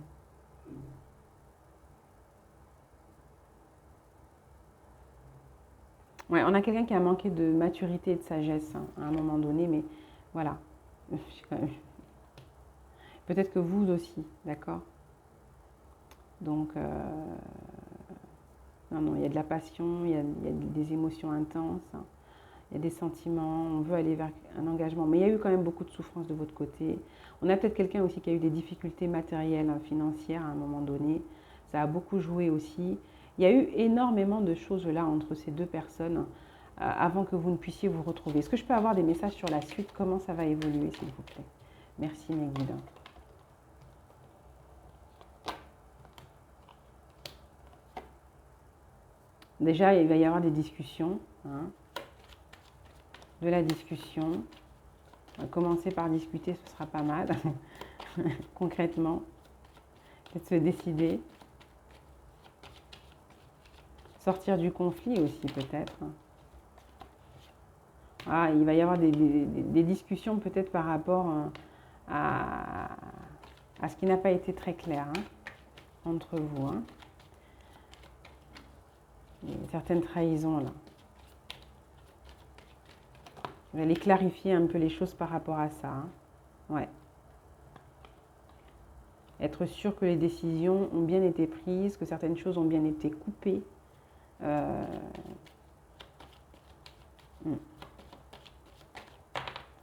Ouais, on a quelqu'un qui a manqué de maturité et de sagesse, hein, à un moment donné, mais voilà. Peut-être que vous aussi, d'accord? Donc, non, non, il y a de la passion, il y a des émotions intenses, hein, il y a des sentiments, on veut aller vers un engagement, mais il y a eu quand même beaucoup de souffrance de votre côté. On a peut-être quelqu'un aussi qui a eu des difficultés matérielles, hein, financières à un moment donné. Ça a beaucoup joué aussi. Il y a eu énormément de choses là entre ces deux personnes avant que vous ne puissiez vous retrouver. Est-ce que je peux avoir des messages sur la suite? Comment ça va évoluer, s'il vous plaît? Merci, mes guides. Déjà, il va y avoir des discussions, hein, de la discussion. On va commencer par discuter, ce sera pas mal, concrètement. Peut-être se décider. Sortir du conflit aussi, peut-être. Ah, il va y avoir des discussions peut-être par rapport à, à ce qui n'a pas été très clair, hein, entre vous, hein. Certaines trahisons là. Vous allez clarifier un peu les choses par rapport à ça, hein. Ouais. Être sûr que les décisions ont bien été prises, que certaines choses ont bien été coupées. Euh, hmm.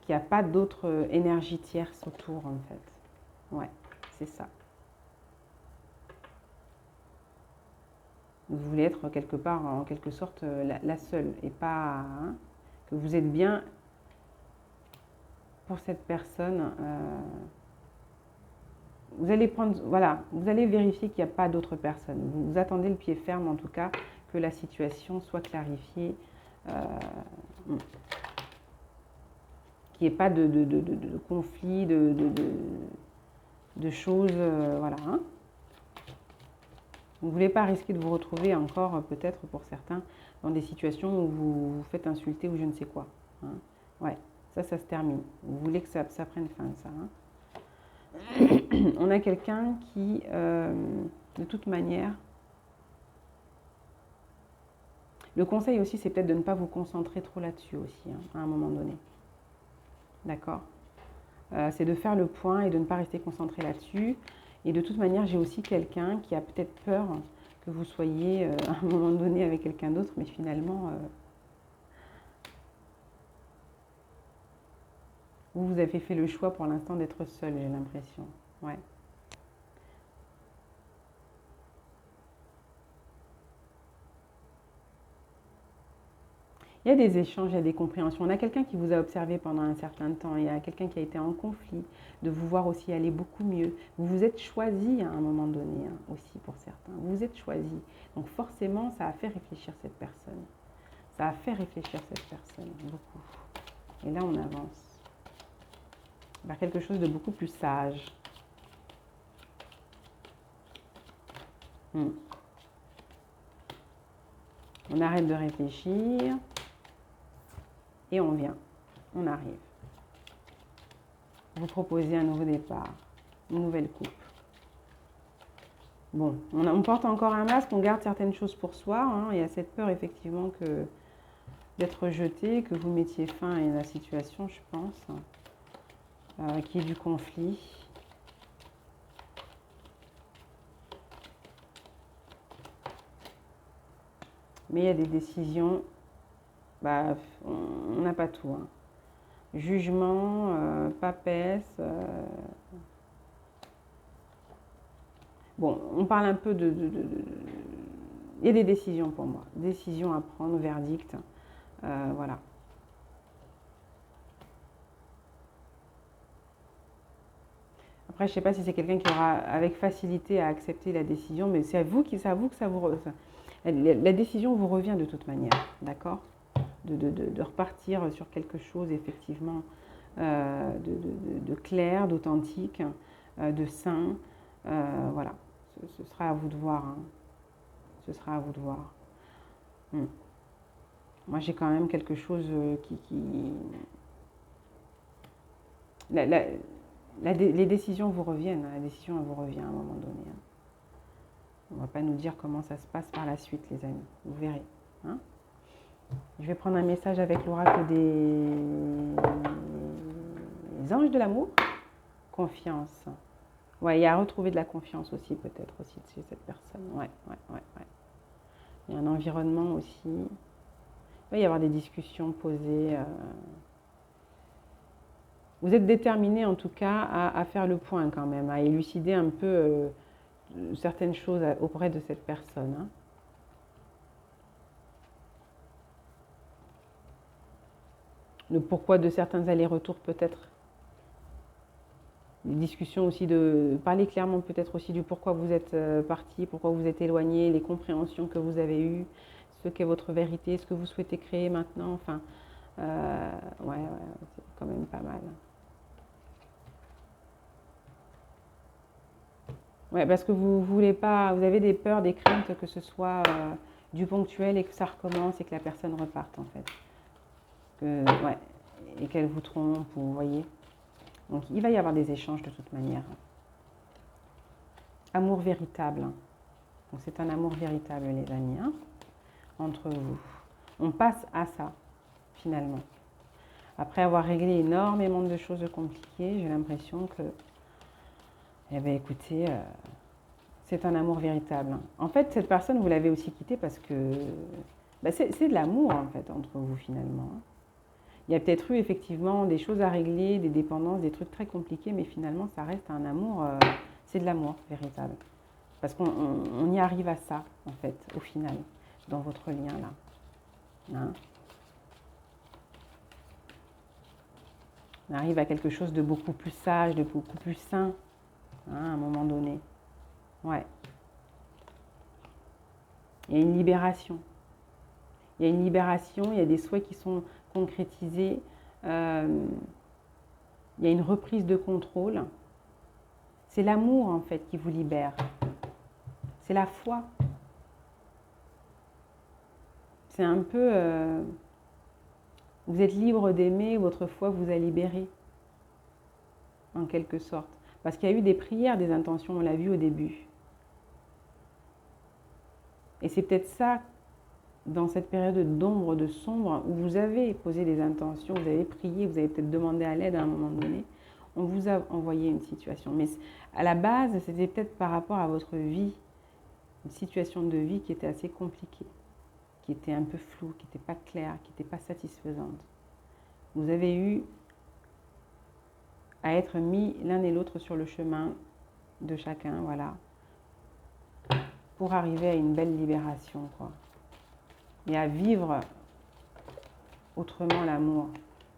Qu'il n'y a pas d'autres énergies tierces autour, en fait. Ouais, c'est ça. Vous voulez être quelque part, en quelque sorte, la seule et pas, hein, que vous êtes bien pour cette personne vous allez prendre, voilà, vous allez vérifier qu'il n'y a pas d'autres personnes. Vous attendez le pied ferme, en tout cas, que la situation soit clarifiée, qu'il n'y ait pas de conflit, de choses, voilà. Hein. Vous ne voulez pas risquer de vous retrouver encore, peut-être pour certains, dans des situations où vous vous faites insulter ou je ne sais quoi. Hein. Ouais, ça se termine. Vous voulez que ça prenne fin, ça. Hein. On a quelqu'un qui, de toute manière, le conseil aussi, c'est peut-être de ne pas vous concentrer trop là-dessus aussi, hein, à un moment donné. D'accord ? C'est de faire le point et de ne pas rester concentré là-dessus. Et de toute manière, j'ai aussi quelqu'un qui a peut-être peur que vous soyez à un moment donné avec quelqu'un d'autre, mais finalement, vous avez fait le choix pour l'instant d'être seul, j'ai l'impression. Ouais. Il y a des échanges, il y a des compréhensions. On a quelqu'un qui vous a observé pendant un certain temps, il y a quelqu'un qui a été en conflit, de vous voir aussi aller beaucoup mieux. Vous vous êtes choisi à un moment donné, hein, aussi pour certains. Vous vous êtes choisi. Donc forcément, ça a fait réfléchir cette personne. Ça a fait réfléchir cette personne, beaucoup. Et là, on avance vers quelque chose de beaucoup plus sage. On arrête de réfléchir et on vient, on arrive. Vous proposez un nouveau départ, une nouvelle coupe. Bon, on porte encore un masque, on garde certaines choses pour soi. Hein, il y a cette peur effectivement que d'être jeté, que vous mettiez fin à la situation, je pense, qu'il y ait du conflit. Mais il y a des décisions, on n'a pas tout. Hein. Jugement, papesse. Bon, on parle un peu il y a des décisions pour moi. Décisions à prendre, verdict. Voilà. Après, je ne sais pas si c'est quelqu'un qui aura avec facilité à accepter la décision, mais c'est à vous que ça vous... La décision vous revient de toute manière, d'accord ? De repartir sur quelque chose, effectivement, de clair, d'authentique, de sain. Voilà, ce sera à vous de voir. Hein. Ce sera à vous de voir. Moi, j'ai quand même quelque chose qui... les décisions vous reviennent. Hein. La décision, elle vous revient à un moment donné. Hein. On ne va pas nous dire comment ça se passe par la suite, les amis. Vous verrez. Hein. Je vais prendre un message avec l'oracle des anges de l'amour. Confiance. Ouais, il y a à retrouver de la confiance aussi, peut-être, aussi, chez cette personne. Ouais. Il y a un environnement aussi. Il va y avoir des discussions posées. Vous êtes déterminé, en tout cas, à faire le point quand même, à élucider un peu certaines choses auprès de cette personne. Hein. Le pourquoi de certains allers-retours, peut-être. Des discussions aussi de parler clairement peut-être aussi du pourquoi vous êtes parti, pourquoi vous êtes éloigné, les compréhensions que vous avez eues, ce qu'est votre vérité, ce que vous souhaitez créer maintenant. Enfin, ouais, c'est quand même pas mal. Ouais, parce que vous voulez pas, vous avez des peurs, des craintes que ce soit du ponctuel et que ça recommence et que la personne reparte en fait. Ouais, et qu'elle vous trompe, vous voyez. Donc il va y avoir des échanges de toute manière. Amour véritable. Donc c'est un amour véritable les amis, hein, entre vous. On passe à ça, finalement. Après avoir réglé énormément de choses compliquées, j'ai l'impression que, eh bien écoutez, c'est un amour véritable. En fait, cette personne, vous l'avez aussi quittée parce que c'est de l'amour en fait entre vous finalement. Il y a peut-être eu effectivement des choses à régler, des dépendances, des trucs très compliqués, mais finalement, ça reste un amour, c'est de l'amour véritable. Parce qu'on y arrive à ça, en fait, au final, dans votre lien là. Hein? On arrive à quelque chose de beaucoup plus sage, de beaucoup plus sain. hein, à un moment donné. Ouais. Il y a une libération. Il y a une libération, il y a des souhaits qui sont concrétisés. Euh, il y a une reprise de contrôle. C'est l'amour, en fait, qui vous libère. C'est la foi. C'est un peu... vous êtes libre d'aimer, votre foi vous a libéré, en quelque sorte. Parce qu'il y a eu des prières, des intentions, on l'a vu au début. Et c'est peut-être ça, dans cette période d'ombre, de sombre, où vous avez posé des intentions, vous avez prié, vous avez peut-être demandé à l'aide à un moment donné, on vous a envoyé une situation. Mais à la base, c'était peut-être par rapport à votre vie, une situation de vie qui était assez compliquée, qui était un peu floue, qui n'était pas claire, qui n'était pas satisfaisante. Vous avez eu à être mis l'un et l'autre sur le chemin de chacun, voilà, pour arriver à une belle libération, quoi. Et à vivre autrement l'amour.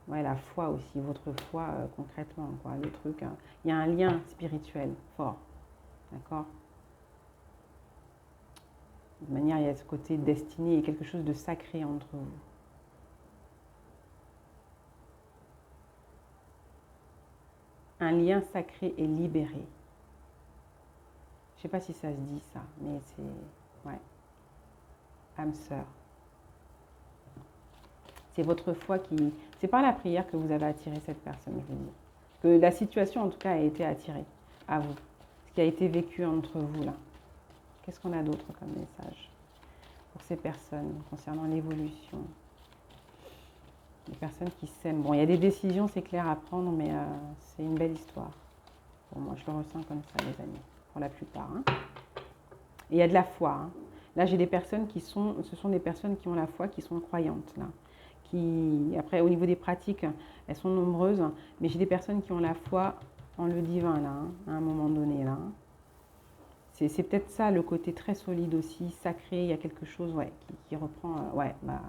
Ouais, la foi aussi, votre foi concrètement, quoi, le truc. Hein. Il y a un lien spirituel fort, d'accord? De manière, il y a ce côté destiné et quelque chose de sacré entre vous. Un lien sacré et libéré. Je ne sais pas si ça se dit ça, mais c'est... Ouais. Âme sœur. C'est votre foi qui... C'est par la prière que vous avez attiré cette personne, je vous dis. Que la situation, en tout cas, a été attirée à vous. Ce qui a été vécu entre vous, là. Qu'est-ce qu'on a d'autre comme message pour ces personnes concernant l'évolution? Les personnes qui s'aiment. Bon, il y a des décisions, c'est clair, à prendre, mais c'est une belle histoire. Bon, moi, je le ressens comme ça, les amis, pour la plupart. Hein. Et il y a de la foi. Hein. Là, j'ai des personnes qui sont... Ce sont des personnes qui ont la foi, qui sont croyantes, là. Qui, après, au niveau des pratiques, elles sont nombreuses, mais j'ai des personnes qui ont la foi en le divin, là, hein, à un moment donné, là. C'est peut-être ça, le côté très solide aussi, sacré, il y a quelque chose, ouais, qui reprend, ouais, bah,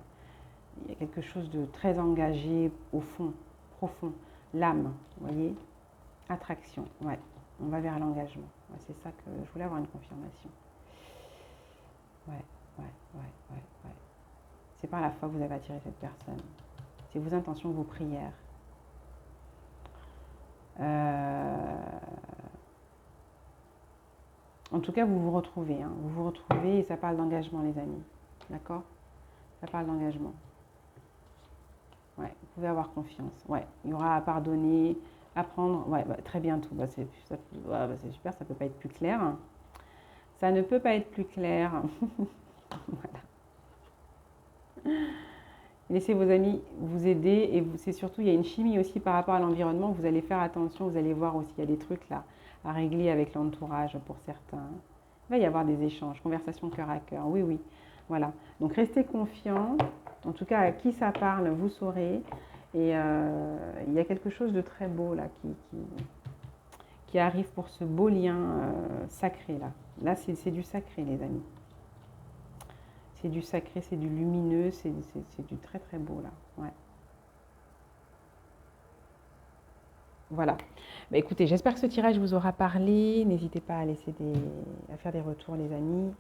il y a quelque chose de très engagé au fond, profond, l'âme, vous voyez, attraction, ouais, on va vers l'engagement, ouais, c'est ça que je voulais avoir une confirmation. Ouais, ouais, ouais, ouais, ouais. C'est par la foi que vous avez attiré cette personne. C'est vos intentions, vos prières. En tout cas, vous vous retrouvez. Hein. Vous vous retrouvez et ça parle d'engagement, les amis. D'accord? Ça parle d'engagement. Ouais, vous pouvez avoir confiance. Ouais, il y aura à pardonner, apprendre. Ouais, bah, très bientôt. Bah, c'est super, ça ne peut pas être plus clair. Ça ne peut pas être plus clair. Voilà. Laissez vos amis vous aider et c'est surtout, il y a une chimie aussi par rapport à l'environnement. Vous allez faire attention, vous allez voir aussi, il y a des trucs là à régler avec l'entourage pour certains. Il va y avoir des échanges, conversations cœur à cœur. Oui, oui. Voilà. Donc restez confiants. En tout cas, à qui ça parle, vous saurez. Et il y a quelque chose de très beau là qui arrive pour ce beau lien sacré là. Là, c'est du sacré, les amis. C'est du sacré, c'est du lumineux, c'est du très très beau là. Ouais. Voilà. Bah, écoutez, j'espère que ce tirage vous aura parlé. N'hésitez pas à faire des retours, les amis.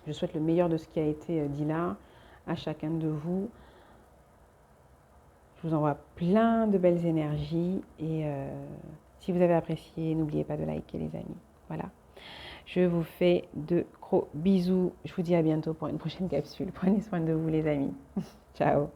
Je souhaite le meilleur de ce qui a été dit là à chacun de vous. Je vous envoie plein de belles énergies et si vous avez apprécié, n'oubliez pas de liker, les amis. Voilà. Je vous fais de gros bisous. Je vous dis à bientôt pour une prochaine capsule. Prenez soin de vous, les amis. Ciao.